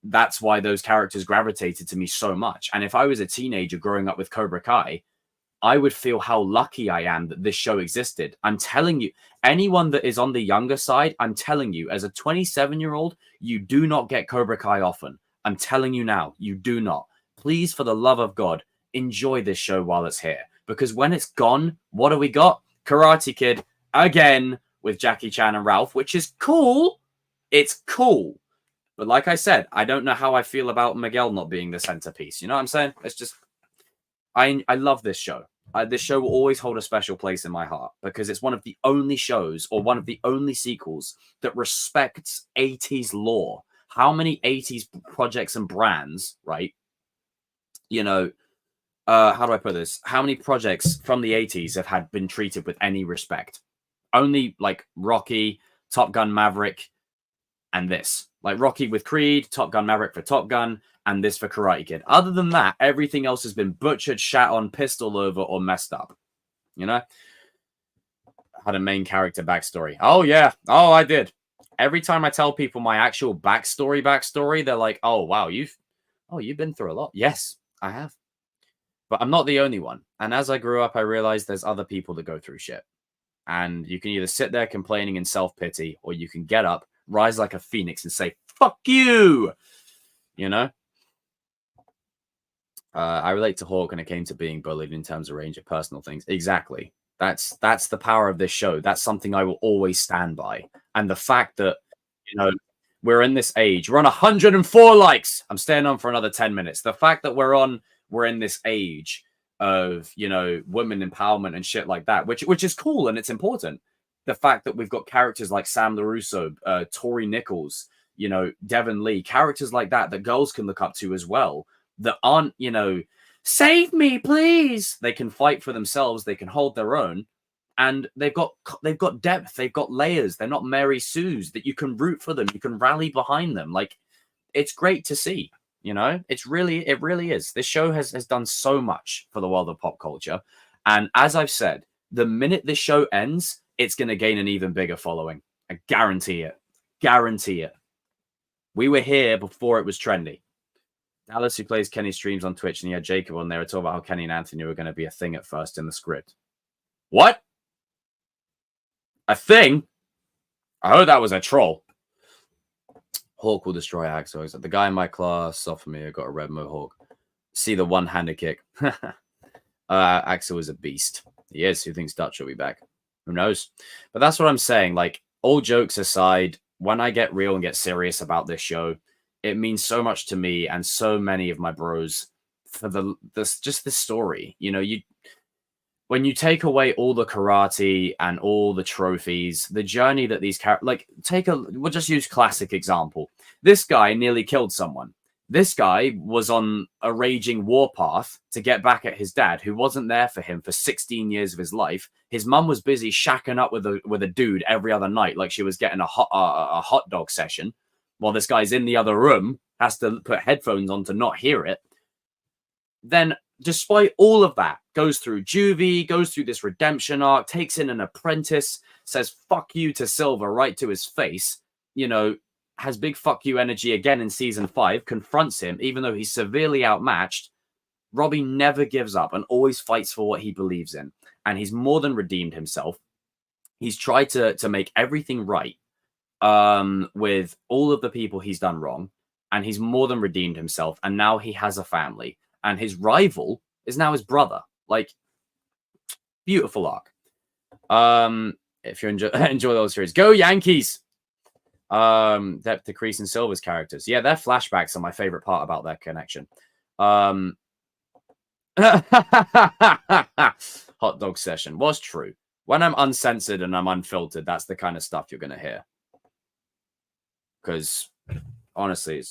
that's why those characters gravitated to me so much. And if I was a teenager growing up with Cobra Kai, I would feel how lucky I am that this show existed. I'm telling you, anyone that is on the younger side, I'm telling you, as a 27-year-old, you do not get Cobra Kai often. I'm telling you now, you do not. Please, for the love of God, enjoy this show while it's here. Because when it's gone, what do we got? Karate Kid, again, with Jackie Chan and Ralph, which is cool. It's cool. But like I said, I don't know how I feel about Miguel not being the centerpiece. You know what I'm saying? It's just, I love this show. This show will always hold a special place in my heart because it's one of the only shows or one of the only sequels that respects 80s lore. How many 80s projects and brands, right? How do I put this? How many projects from the 80s have been treated with any respect? Only like Rocky, Top Gun Maverick, and this. Like Rocky with Creed, Top Gun Maverick for Top Gun, and this for Karate Kid. Other than that, everything else has been butchered, shat on, pissed all over, or messed up. Had a main character backstory. Oh, yeah. Oh, I did. Every time I tell people my actual backstory, they're like, oh, wow, you've been through a lot. Yes, I have. But I'm not the only one. And as I grew up, I realized there's other people that go through shit. And you can either sit there complaining in self-pity, or you can get up, rise like a phoenix, and say, fuck you! I relate to Hawk when it came to being bullied in terms of range of personal things. Exactly. That's the power of this show. That's something I will always stand by. And the fact that, we're in this age. We're on 104 likes. I'm staying on for another 10 minutes. The fact that we're in this age of, women empowerment and shit like that, which is cool and it's important. The fact that we've got characters like Sam LaRusso, Tori Nichols, Devon Lee, characters like that girls can look up to as well, that aren't, save me, please. They can fight for themselves. They can hold their own. And they've got depth. They've got layers. They're not Mary Sue's that you can root for them. You can rally behind them. Like, it's great to see. It really is. This show has done so much for the world of pop culture. And as I've said, the minute this show ends, it's going to gain an even bigger following. I guarantee it. Guarantee it. We were here before it was trendy. Dallas, who plays Kenny, streams on Twitch, and he had Jacob on there. Talk about how Kenny and Anthony were going to be a thing at first in the script. What? A thing? I heard that was a troll. Hawk will destroy Axel. The guy in my class saw for me. I got a red mohawk. See the one-handed kick. Axel is a beast. He is. Who thinks Dutch will be back? Who knows? But that's what I'm saying. Like, all jokes aside, when I get real and get serious about this show, it means so much to me and so many of my bros for just this story. When you take away all the karate and all the trophies, the journey that these characters, we'll just use classic example. This guy nearly killed someone. This guy was on a raging warpath to get back at his dad, who wasn't there for him for 16 years of his life. His mum was busy shacking up with a dude every other night, like she was getting a hot dog session, while this guy's in the other room, has to put headphones on to not hear it. Then, despite all of that, goes through juvie, goes through this redemption arc, takes in an apprentice, says fuck you to Silver right to his face, has big fuck you energy again in season 5, confronts him, even though he's severely outmatched. Robbie never gives up and always fights for what he believes in. And he's more than redeemed himself. He's tried to make everything right with all of the people he's done wrong. And he's more than redeemed himself. And now he has a family. And his rival is now his brother. Like, beautiful arc. If you enjoy those series, go Yankees. Depth decrease in Silver's characters. Yeah, their flashbacks are my favorite part about their connection. Hot dog session was true. When I'm uncensored and I'm unfiltered, that's the kind of stuff you're gonna hear. Because honestly,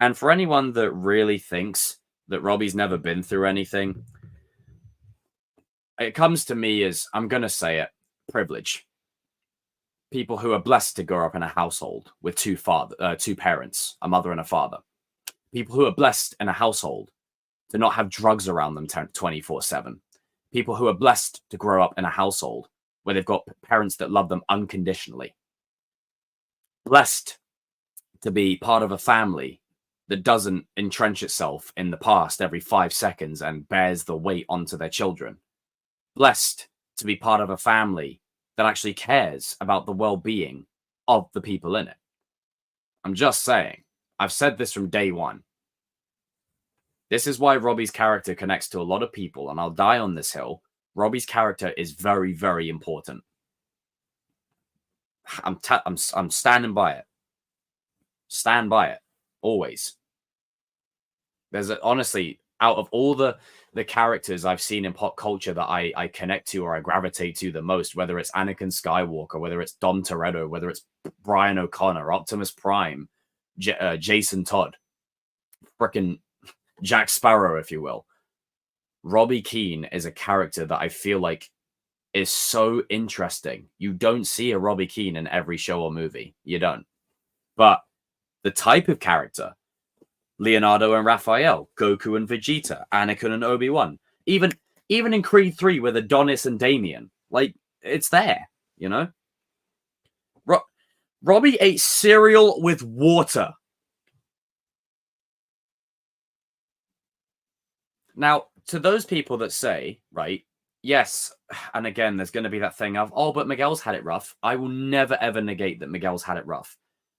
and for anyone that really thinks that Robbie's never been through anything, it comes to me as, I'm gonna say it, privilege. People who are blessed to grow up in a household with two parents, a mother and a father. People who are blessed in a household to not have drugs around them 24/7. People who are blessed to grow up in a household where they've got parents that love them unconditionally. Blessed to be part of a family that doesn't entrench itself in the past every 5 seconds and bears the weight onto their children. Blessed to be part of a family that actually cares about the well-being of the people in it. I'm just saying. I've said this from day one. This is why Robbie's character connects to a lot of people, and I'll die on this hill. Robbie's character is very, very important. I'm standing by it. Stand by it. Always. Honestly, out of all the characters I've seen in pop culture that I connect to or I gravitate to the most, whether it's Anakin Skywalker, whether it's Dom Toretto, whether it's Brian O'Connor, Optimus Prime, Jason Todd, frickin' Jack Sparrow, if you will. Robbie Keane is a character that I feel like is so interesting. You don't see a Robbie Keane in every show or movie. You don't. But the type of character, Leonardo and Raphael, Goku and Vegeta, Anakin and Obi-Wan, even in Creed 3 with Adonis and Damien, like, it's there, you know? Robbie ate cereal with water. Now, to those people that say, right, yes, and again, there's going to be that thing of, oh, but Miguel's had it rough. I will never, ever negate that Miguel's had it rough.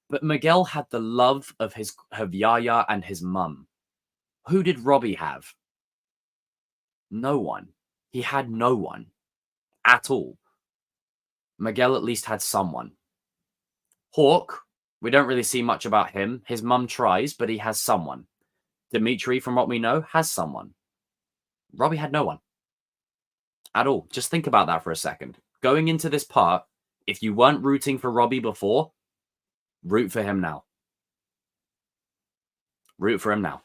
But Miguel had the love of Yaya and his mum. Who did Robbie have? No one. He had no one. At all. Miguel at least had someone. Hawk, we don't really see much about him. His mum tries, but he has someone. Dimitri, from what we know, has someone. Robbie had no one. At all. Just think about that for a second. Going into this part, if you weren't rooting for Robbie before, root for him now. Root for him now.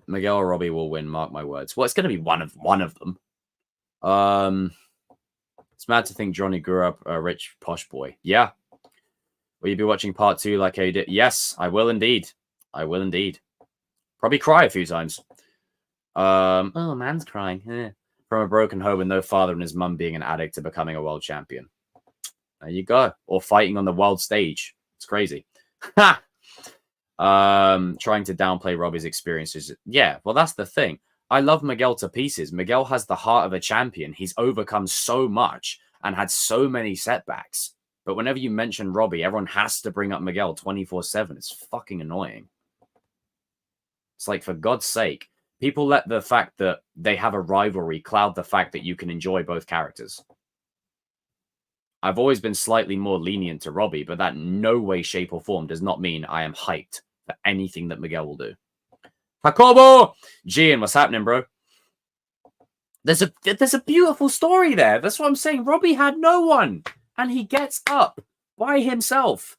Miguel or Robbie will win, mark my words. Well, it's going to be one of them. It's mad to think Johnny grew up a rich, posh boy. Yeah. Will you be watching part 2 like I did? Yes, I will indeed. I will indeed. Probably cry a few times. Oh, man's crying. From a broken home with no father and his mum being an addict to becoming a world champion. There you go. Or fighting on the world stage. It's crazy. Ha! Trying to downplay Robbie's experiences. Yeah, well, that's the thing. I love Miguel to pieces. Miguel has the heart of a champion. He's overcome so much and had so many setbacks. But whenever you mention Robbie, everyone has to bring up Miguel 24/7. It's fucking annoying. It's like, for God's sake, people let the fact that they have a rivalry cloud the fact that you can enjoy both characters. I've always been slightly more lenient to Robbie, but that in no way, shape, or form does not mean I am hyped for anything that Miguel will do. Jacobo! Gian, what's happening, bro? There's a beautiful story there. That's what I'm saying. Robbie had no one, and he gets up by himself.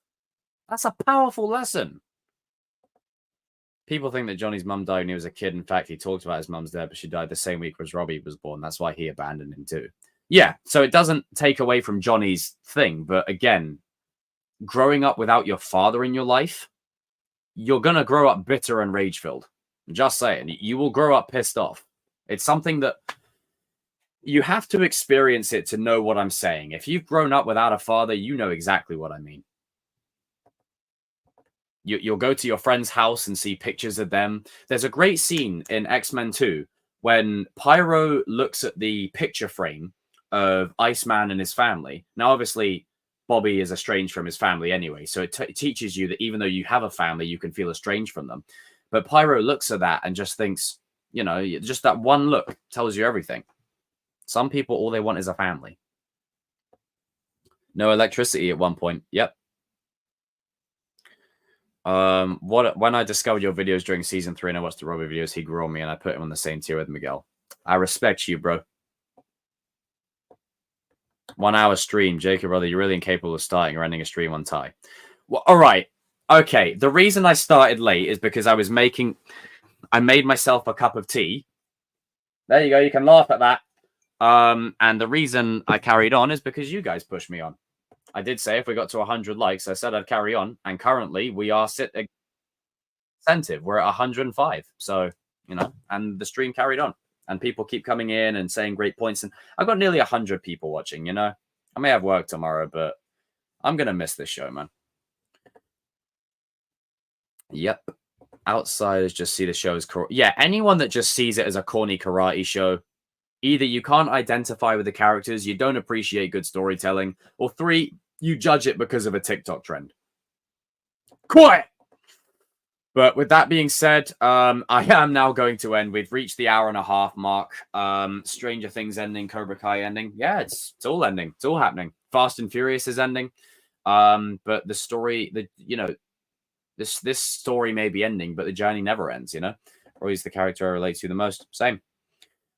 That's a powerful lesson. People think that Johnny's mum died when he was a kid. In fact, he talked about his mum's death, but she died the same week as Robbie was born. That's why he abandoned him too. Yeah, so it doesn't take away from Johnny's thing. But again, growing up without your father in your life, you're going to grow up bitter and rage-filled. Just saying. You will grow up pissed off. It's something that you have to experience it to know what I'm saying. If you've grown up without a father, you know exactly what I mean. You'll go to your friend's house and see pictures of them. There's a great scene in X-Men 2 when Pyro looks at the picture frame of Iceman and his family. Now, obviously, Bobby is estranged from his family anyway, so it teaches you that even though you have a family, you can feel estranged from them. But Pyro looks at that and just thinks, you know, just that one look tells you everything. Some people, all they want is a family. No electricity at one point. Yep. When I discovered your videos during season 3 and I watched the Robbie videos, he grew on me and I put him on the same tier with Miguel. I respect you, bro. 1 hour stream. Jacob, brother, you're really incapable of starting or ending a stream on time. Well, all right. Okay. The reason I started late is because I made myself a cup of tea. There you go. You can laugh at that. And the reason I carried on is because you guys pushed me on. I did say if we got to 100 likes, I said I'd carry on. And currently we are incentive. We're at 105. So, you know, and the stream carried on. And people keep coming in and saying great points. And I've got nearly 100 people watching, you know. I may have work tomorrow, but I'm going to miss this show, man. Yep. Outsiders just see the show as... Yeah, anyone that just sees it as a corny karate show, either you can't identify with the characters, you don't appreciate good storytelling, or 3, you judge it because of a TikTok trend. Quiet! But with that being said, I am now going to end. We've reached the hour-and-a-half mark. Stranger Things ending, Cobra Kai ending. Yeah, it's all ending. It's all happening. Fast and Furious is ending. But the story, this story may be ending, but the journey never ends, you know? Roy's the character I relate to the most. Same.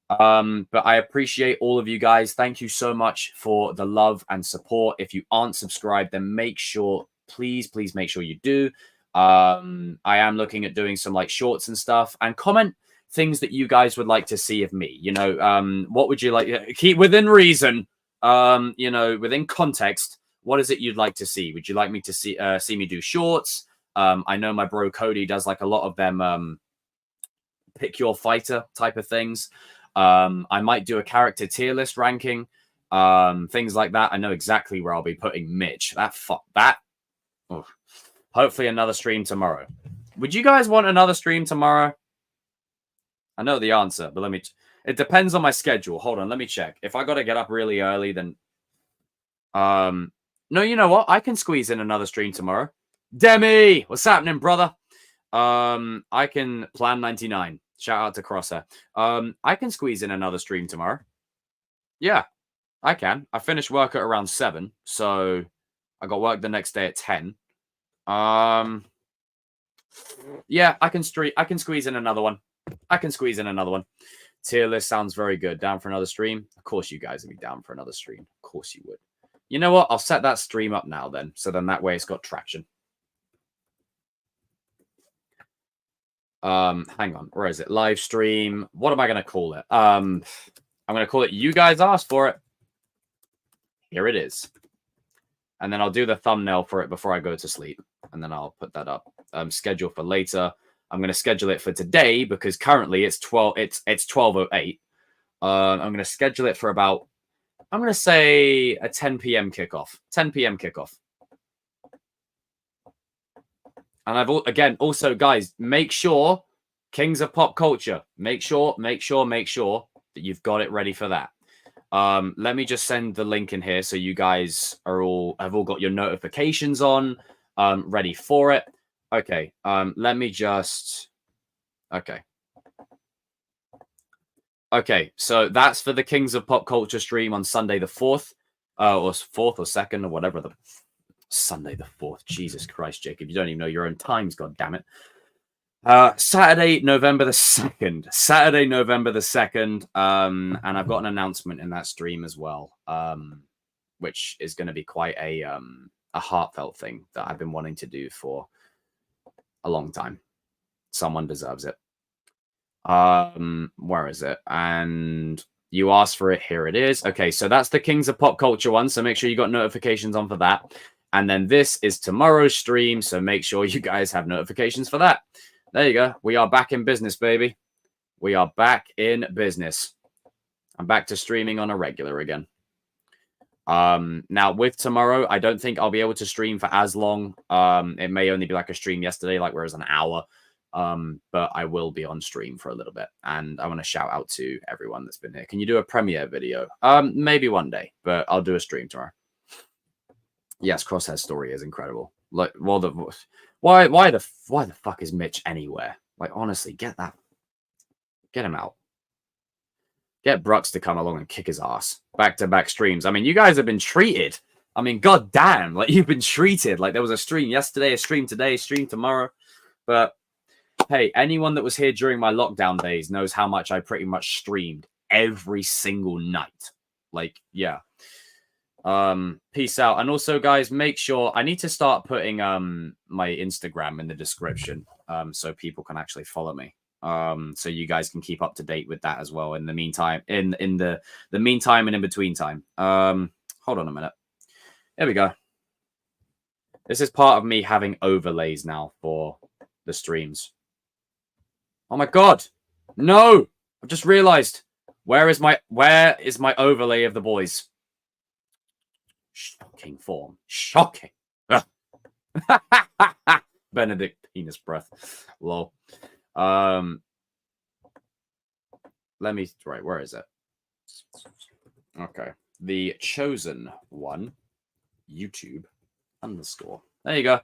But I appreciate all of you guys. Thank you so much for the love and support. If you aren't subscribed, then make sure, please make sure you do. I am looking at doing some like shorts and stuff, and comment things that you guys would like to see of me. You know, what would you like? Keep within reason. You know, within context. What is it you'd like to see? Would you like me to see me do shorts? I know my bro Cody does like a lot of them. Pick your fighter type of things. I might do a character tier list ranking. Things like that. I know exactly where I'll be putting Mitch. Oh. Hopefully another stream tomorrow. Would you guys want another stream tomorrow? I know the answer, but it depends on my schedule. Hold on, let me check. If I got to get up really early, then no, you know what? I can squeeze in another stream tomorrow. Demi, what's happening, brother? I can plan 99. Shout out to Crosshair. I can squeeze in another stream tomorrow. Yeah, I can. I finish work at around 7, so I got work the next day at 10. Yeah, I can squeeze in another one. Tier list sounds very good. Down for another stream? Of course you guys would be down for another stream. Of course you would. You know what? I'll set that stream up now then. So then that way it's got traction. Hang on. Where is it? Live stream. What am I going to call it? I'm going to call it You Guys Asked For It. Here it is. And then I'll do the thumbnail for it before I go to sleep. And then I'll put that up. Schedule for later. I'm going to schedule it for today because currently it's 12:08. I'm going to schedule it for about, I'm going to say a 10 p.m. kickoff. 10 p.m. kickoff. And also, guys, make sure Kings of Pop Culture. Make sure that you've got it ready for that. Let me just send the link in here so you guys have all got your notifications on, ready for it. Okay. Let me just. Okay. Okay. So that's for the Kings of Pop Culture stream on Sunday the 4th, or 4th or 2nd or whatever the. Sunday the 4th. Jesus Christ, Jacob. You don't even know your own times, god damn it. Saturday, November the 2nd. And I've got an announcement in that stream as well. Which is going to be quite a heartfelt thing that I've been wanting to do for a long time. Someone deserves it. Where is it? And you asked for it. Here it is. Okay, so that's the Kings of Pop Culture one. So make sure you got notifications on for that. And then this is tomorrow's stream. So make sure you guys have notifications for that. There you go. We are back in business, baby. We are back in business. I'm back to streaming on a regular again. Now with tomorrow, I don't think I'll be able to stream for as long. It may only be like a stream yesterday, like where it was an hour. But I will be on stream for a little bit. And I want to shout out to everyone that's been here. Can you do a premiere video? Maybe one day, but I'll do a stream tomorrow. Yes, Crosshair's story is incredible. Like, well, why the fuck is Mitch anywhere? Like, honestly, get him out. Get Brooks to come along and kick his ass. Back-to-back streams. I mean, you guys have been treated. I mean, goddamn, like, you've been treated. Like, there was a stream yesterday, a stream today, a stream tomorrow. But, hey, anyone that was here during my lockdown days knows how much I pretty much streamed every single night. Like, yeah. Peace out. And also, guys, make sure... I need to start putting my Instagram in the description so people can actually follow me. So you guys can keep up to date with that as well in the meantime, in the meantime and in between time. Hold on a minute. There we go. This is part of me having overlays now for the streams. Oh my god. No! I've just realized. Where is my overlay of the boys? Shocking form. Shocking. Benedict penis breath. Lol. Let me where is it? Okay. The chosen one. YouTube _ There you go.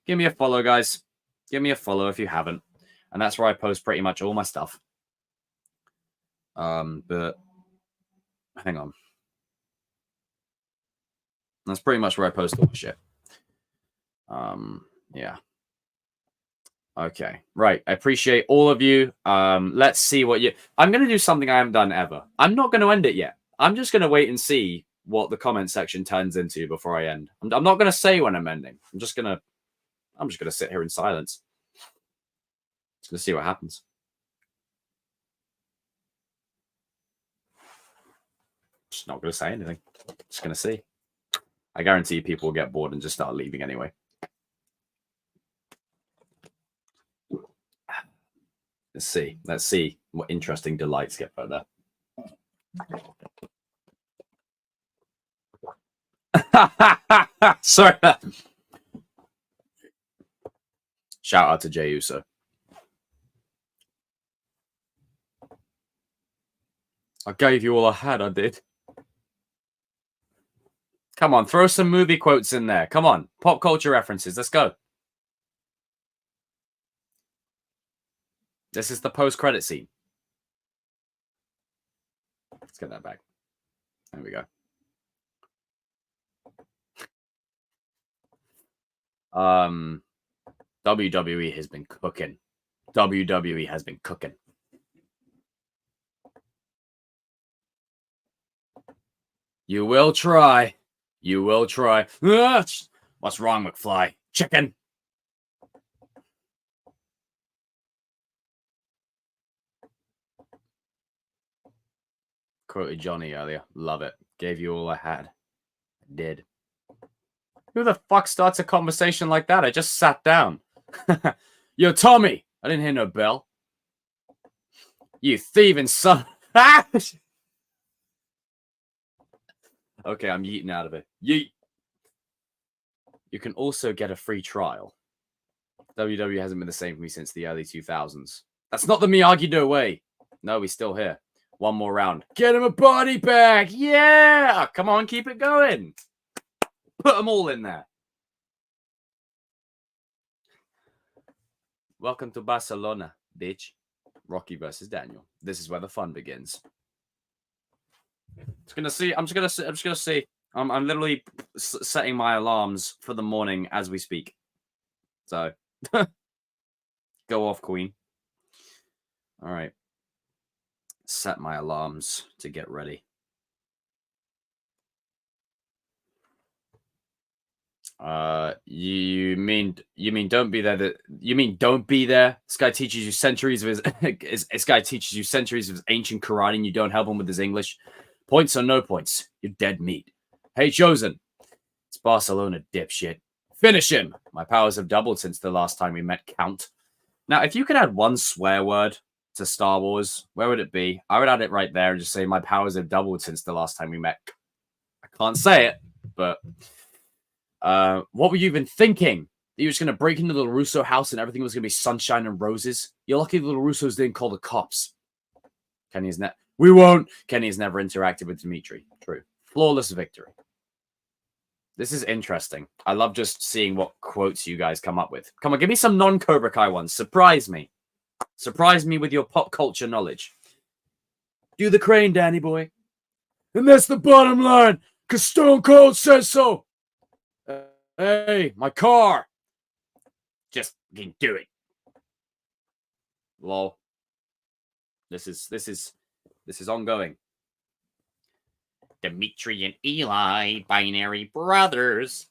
Give me a follow, guys. Give me a follow if you haven't. And that's where I post pretty much all my stuff. But hang on. That's pretty much where I post all my shit. Yeah. Okay. Right. I appreciate all of you. Let's see what you... I'm going to do something I haven't done ever. I'm not going to end it yet. I'm just going to wait and see what the comment section turns into before I end. I'm not going to say when I'm ending. I'm just going to sit here in silence. Just going to see what happens. Just not going to say anything. Just going to see. I guarantee people will get bored and just start leaving anyway. Let's see. Let's see what interesting delights get put there. Sorry. Shout out to Jey Uso. I gave you all I had, I did. Come on, throw some movie quotes in there. Come on, pop culture references. Let's go. This is the post-credit scene. Let's get that back. There we go. WWE has been cooking. WWE has been cooking. You will try. You will try. What's wrong, McFly? Chicken. Quoted Johnny earlier. Love it. Gave you all I had. I did. Who the fuck starts a conversation like that? I just sat down. Yo, Tommy. I didn't hear no bell. You thieving son. Okay, I'm yeeting out of it. Yeet. You can also get a free trial. WWE hasn't been the same for me since the early 2000s. That's not the Miyagi-Do way. No, he's still here. One more round. Get him a body bag. Yeah. Come on, keep it going. Put them all in there. Welcome to Barcelona, bitch. Rocky versus Daniel. This is where the fun begins. I'm just gonna see. I'm literally setting my alarms for the morning as we speak. So, go off, Queen. All right. Set my alarms to get ready. You mean don't be there? You mean don't be there? This guy teaches you centuries of his ancient karate, and you don't help him with his English. Points or no points, you're dead meat. Hey, Chosen, it's Barcelona, dipshit. Finish him. My powers have doubled since the last time we met, Count. Now, if you could add one swear word to Star Wars, where would it be? I would add it right there and just say my powers have doubled since the last time we met. I can't say it, but what were you even thinking? That you were just going to break into the Russo house and everything was going to be sunshine and roses? You're lucky the little Russos didn't call the cops. We won't. Kenny has never interacted with Dimitri. True. Flawless victory. This is interesting. I love just seeing what quotes you guys come up with. Come on, give me some non-Cobra Kai ones. Surprise me. Surprise me with your pop culture knowledge. Do the crane, Danny boy. And that's the bottom line, because Stone Cold says so. Hey, my car. Just do it. Lol. This is ongoing. Dimitri and Eli, binary brothers.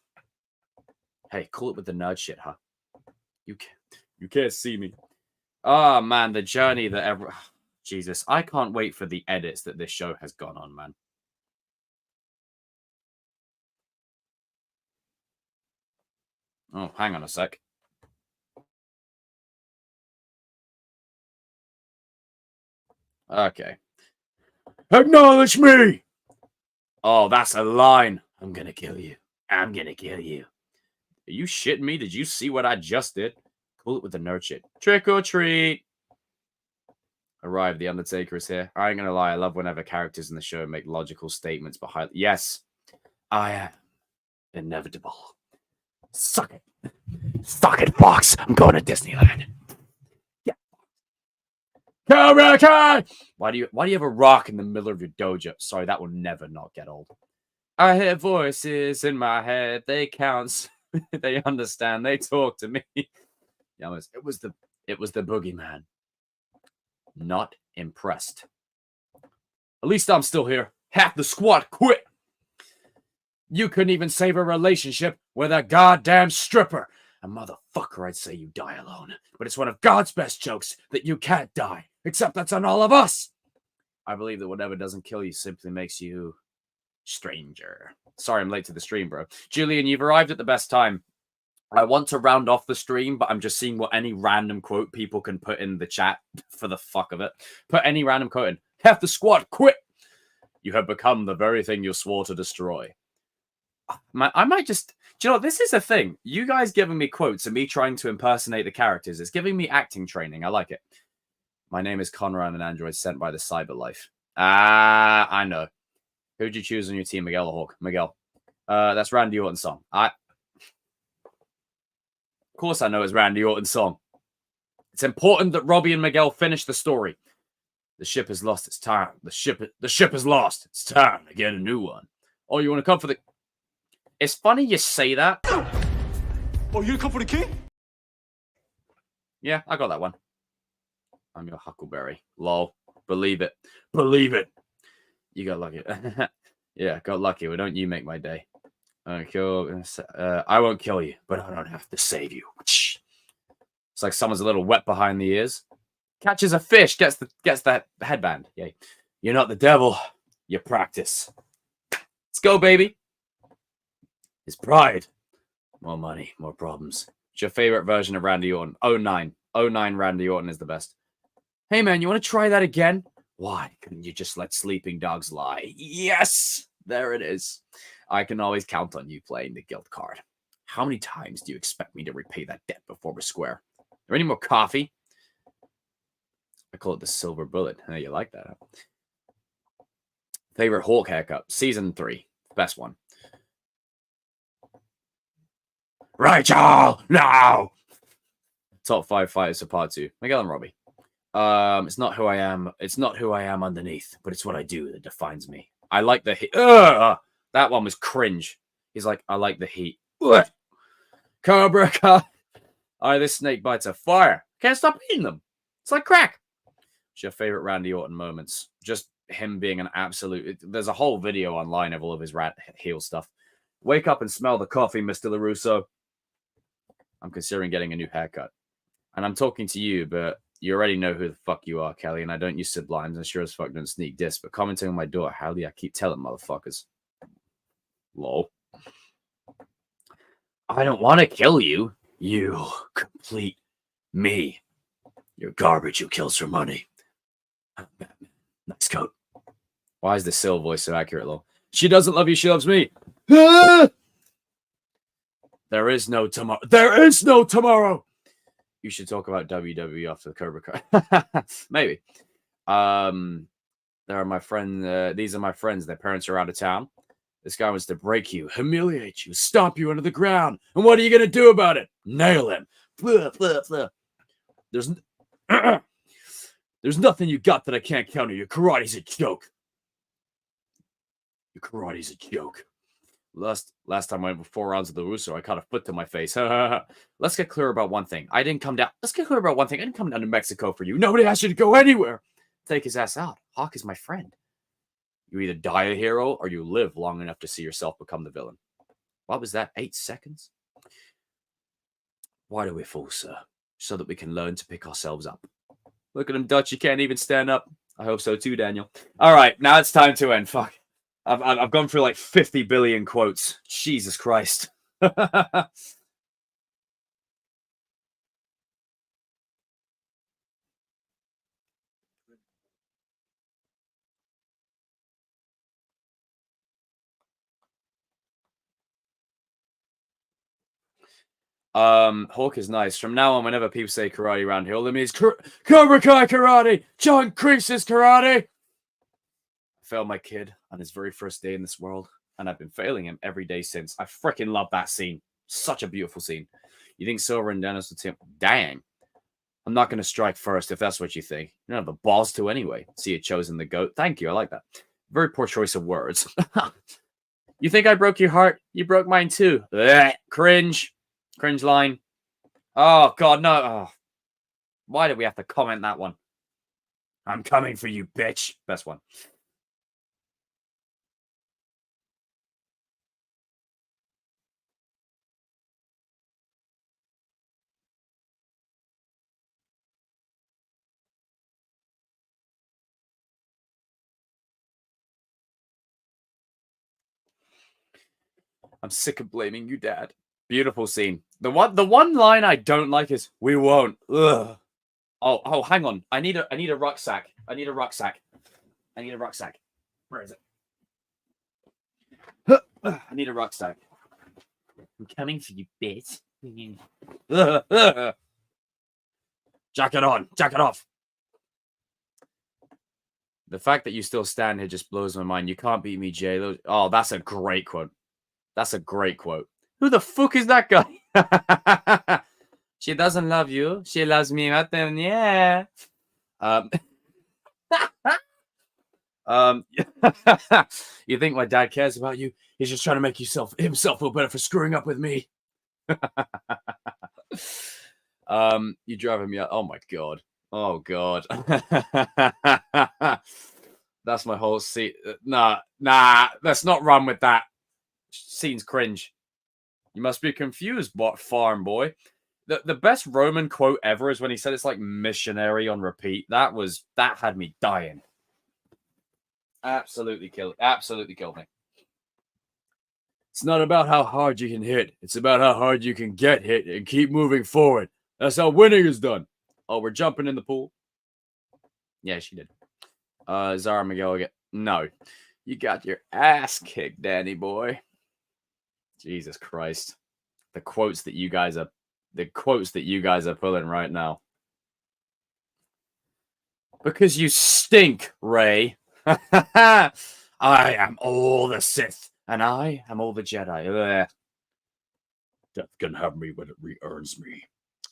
Hey, cool it with the nerd shit, huh? You can't see me. Oh man, the journey that ever. Jesus, I can't wait for the edits that this show has gone on, man. Oh, hang on a sec. Okay. Acknowledge me! Oh, that's a line. I'm gonna kill you. I'm gonna kill you. Are you shitting me? Did you see what I just did? Cool it with the nerd shit. Trick or treat. Arrive, the Undertaker is here. I ain't gonna lie, I love whenever characters in the show make logical statements behind. Yes, I am inevitable. Suck it. Suck it, Fox. I'm going to Disneyland. Yeah. Cobra Kai! Why do you have a rock in the middle of your dojo? Sorry, that will never not get old. I hear voices in my head. They count. They understand. They talk to me. Yeah, it was the boogeyman. Not impressed. At least I'm still here. Half the squad quit. You couldn't even save a relationship with a goddamn stripper. A motherfucker, I'd say you die alone. But it's one of God's best jokes that you can't die. Except that's on all of us. I believe that whatever doesn't kill you simply makes you stranger. Sorry, I'm late to the stream, bro. Julian, you've arrived at the best time. I want to round off the stream, but I'm just seeing what any random quote people can put in the chat for the fuck of it. Put any random quote in. Half the squad quit. You have become the very thing you swore to destroy. I might just... Do you know what? This is a thing. You guys giving me quotes and me trying to impersonate the characters. It's giving me acting training. I like it. My name is Conrad, an android sent by the Cyberlife. Ah, I know. Who'd you choose on your team, Miguel or Hawk? Miguel. That's Randy Orton's song. Of course I know it's Randy Orton's song. It's important that Robbie and Miguel finish the story. The ship has lost its time. The ship has lost. It's time to get a new one. Oh, you want to come for the... It's funny you say that. Oh, you come for the king? Yeah, I got that one. I'm your Huckleberry. Lol. Believe it. Believe it. You got lucky. Yeah, got lucky. Well, don't you make my day. I won't kill you, but I don't have to save you. It's like someone's a little wet behind the ears. Catches a fish, gets that headband. Yay. You're not the devil. You practice. Let's go, baby. His pride. More money, more problems. It's your favorite version of Randy Orton. 09. 09 Randy Orton is the best. Hey, man, you want to try that again? Why couldn't you just let sleeping dogs lie? Yes! There it is. I can always count on you playing the guilt card. How many times do you expect me to repay that debt before we're square? Are any more coffee? I call it the silver bullet. Hey, you like that, huh? Favorite Hawk haircut? Season 3. Best one. Right, y'all! Now! Top 5 fighters for part 2. Miguel and Robbie. It's not who I am. It's not who I am underneath, but it's what I do that defines me. I like the heat. That one was cringe. He's like, I like the heat. Ugh. Cobra Kai. This snake bites are fire. Can't stop eating them. It's like crack. What's your favorite Randy Orton moments? Just him being an absolute... There's a whole video online of all of his heel stuff. Wake up and smell the coffee, Mr. LaRusso. I'm considering getting a new haircut. And I'm talking to you, but you already know who the fuck you are, Kelly, and I don't use sublimes, and sure as fuck don't sneak diss, but commenting on my door, how do I keep telling motherfuckers? Lol. I don't want to kill you. You complete me. You're garbage who kills for money. Nice coat. Why is the Sil voice so accurate, lol? She doesn't love you, she loves me. There is no tomorrow. There is no tomorrow. You should talk about WWE after the Cobra Kai. Maybe. There are my friends. These are my friends. Their parents are out of town. This guy wants to break you, humiliate you, stomp you into the ground. And what are you going to do about it? Nail him. Blah, blah, blah. There's There's nothing you got that I can't counter. Your karate's a joke. Your karate's a joke. Last time I went with 4 rounds of the Russo, I caught a foot to my face. Let's get clear about one thing. I didn't come down. Let's get clear about one thing. I didn't come down to Mexico for you. Nobody asked you to go anywhere. Take his ass out. Hawk is my friend. You either die a hero or you live long enough to see yourself become the villain. What was that? 8 seconds? Why do we fall, sir? So that we can learn to pick ourselves up. Look at him, Dutch. You can't even stand up. I hope so too, Daniel. All right, now it's time to end. Fuck. I've gone through like 50 billion quotes. Jesus Christ. Hawk is nice. From now on, whenever people say karate around here, all it means Cobra Kai karate, John Kreese's karate. I failed my kid on his very first day in this world, and I've been failing him every day since. I freaking love that scene. Such a beautiful scene. You think Silver and Dennis will team? Dang. I'm not going to strike first if that's what you think. You don't have the balls to anyway. See, you chosen the goat. Thank you. I like that. Very poor choice of words. You think I broke your heart? You broke mine too. Blech. Cringe. Cringe line. Oh, God, no. Oh. Why did we have to comment that one? I'm coming for you, bitch. Best one. I'm sick of blaming you, Dad. Beautiful scene. The one line I don't like is "we won't." Ugh. Oh, hang on. I need a rucksack. I need a rucksack. Where is it? I need a rucksack. I'm coming for you, bitch. Jacket on. Jacket off. The fact that you still stand here just blows my mind. You can't beat me, Jay. Oh, that's a great quote. That's a great quote. Who the fuck is that guy? She doesn't love you. She loves me. Yeah. You think my dad cares about you? He's just trying to make himself feel better for screwing up with me. You driving me up. Oh my god. Oh god. That's my whole scene. Nah. Let's not run with that. Scene's cringe. You must be confused, what farm boy. The best Roman quote ever is when he said it's like missionary on repeat. That had me dying. Absolutely killed me. It's not about how hard you can hit. It's about how hard you can get hit and keep moving forward. That's how winning is done. Oh, we're jumping in the pool. Yeah, she did. Zara Miguel again. No. You got your ass kicked, Danny boy. Jesus Christ. The quotes that you guys are pulling right now. Because you stink, Ray. I am all the Sith, and I am all the Jedi. Death can have me when it re-earns me.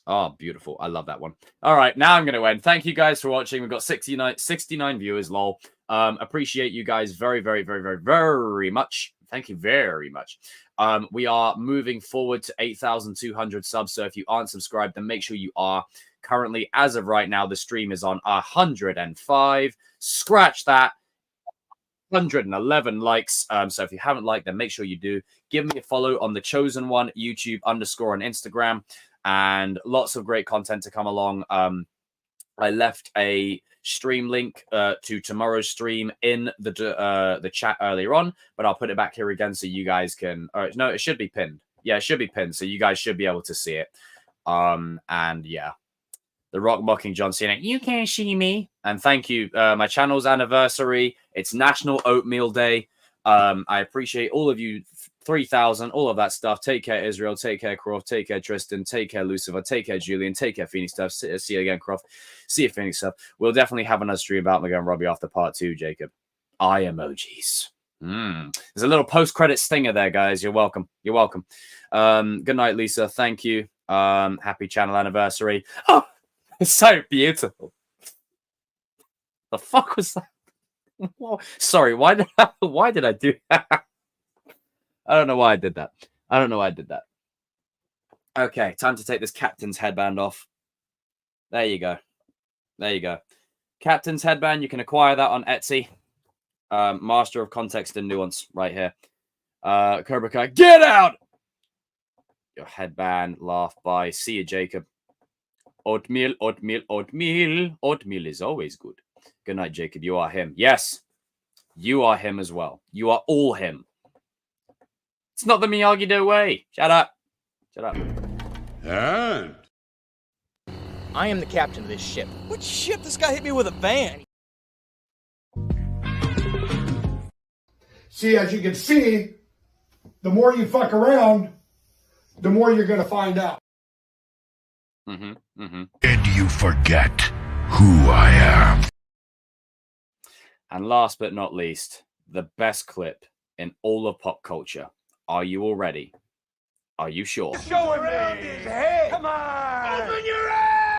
Oh, beautiful. I love that one. All right, now I'm going to end. Thank you guys for watching. We've got 69 viewers, lol. Appreciate you guys very, very, very, very, very much. Thank you very much. We are moving forward to 8,200 subs, so if you aren't subscribed, then make sure you are. Currently, as of right now, the stream is on 105. Scratch that. 111 likes. So if you haven't liked, then make sure you do. Give me a follow on the Chosen One, YouTube _ on Instagram, and lots of great content to come along. I left a stream link to tomorrow's stream in the chat earlier on, but I'll put it back here again so you guys can. No, it should be pinned. Yeah, it should be pinned, so you guys should be able to see it. And yeah. The Rock mocking John Cena. You can't see me. And thank you. My channel's anniversary. It's National Oatmeal Day. I appreciate all of you. 3,000, all of that stuff. Take care, Israel. Take care, Croft. Take care, Tristan. Take care, Lucifer. Take care, Julian. Take care, Phoenix stuff. See you again, Croft. See you, Phoenix stuff. We'll definitely have another stream about Miguel and Robbie after part 2, Jacob. Eye emojis. There's a little post-credit stinger there, guys. You're welcome. You're welcome. Good night, Lisa. Thank you. Happy channel anniversary. Oh, it's so beautiful. the fuck was that? Sorry, why did I do that? I don't know why I did that. Okay, time to take this captain's headband off. There you go. Captain's headband, you can acquire that on Etsy. Master of Context and Nuance right here. Cobra Kai, get out! Your headband, laugh by. See you, Jacob. Oatmeal is always good. Good night, Jacob. You are him. Yes, you are him as well. You are all him. It's not the Miyagi-Do way. Shut up. And I am the captain of this ship. What ship? This guy hit me with a van. See, as you can see, the more you fuck around, the more you're going to find out. did you forget who I am? And last but not least, the best clip in all of pop culture. Are you all ready? Are you sure? Show him around his head. Come on. Open your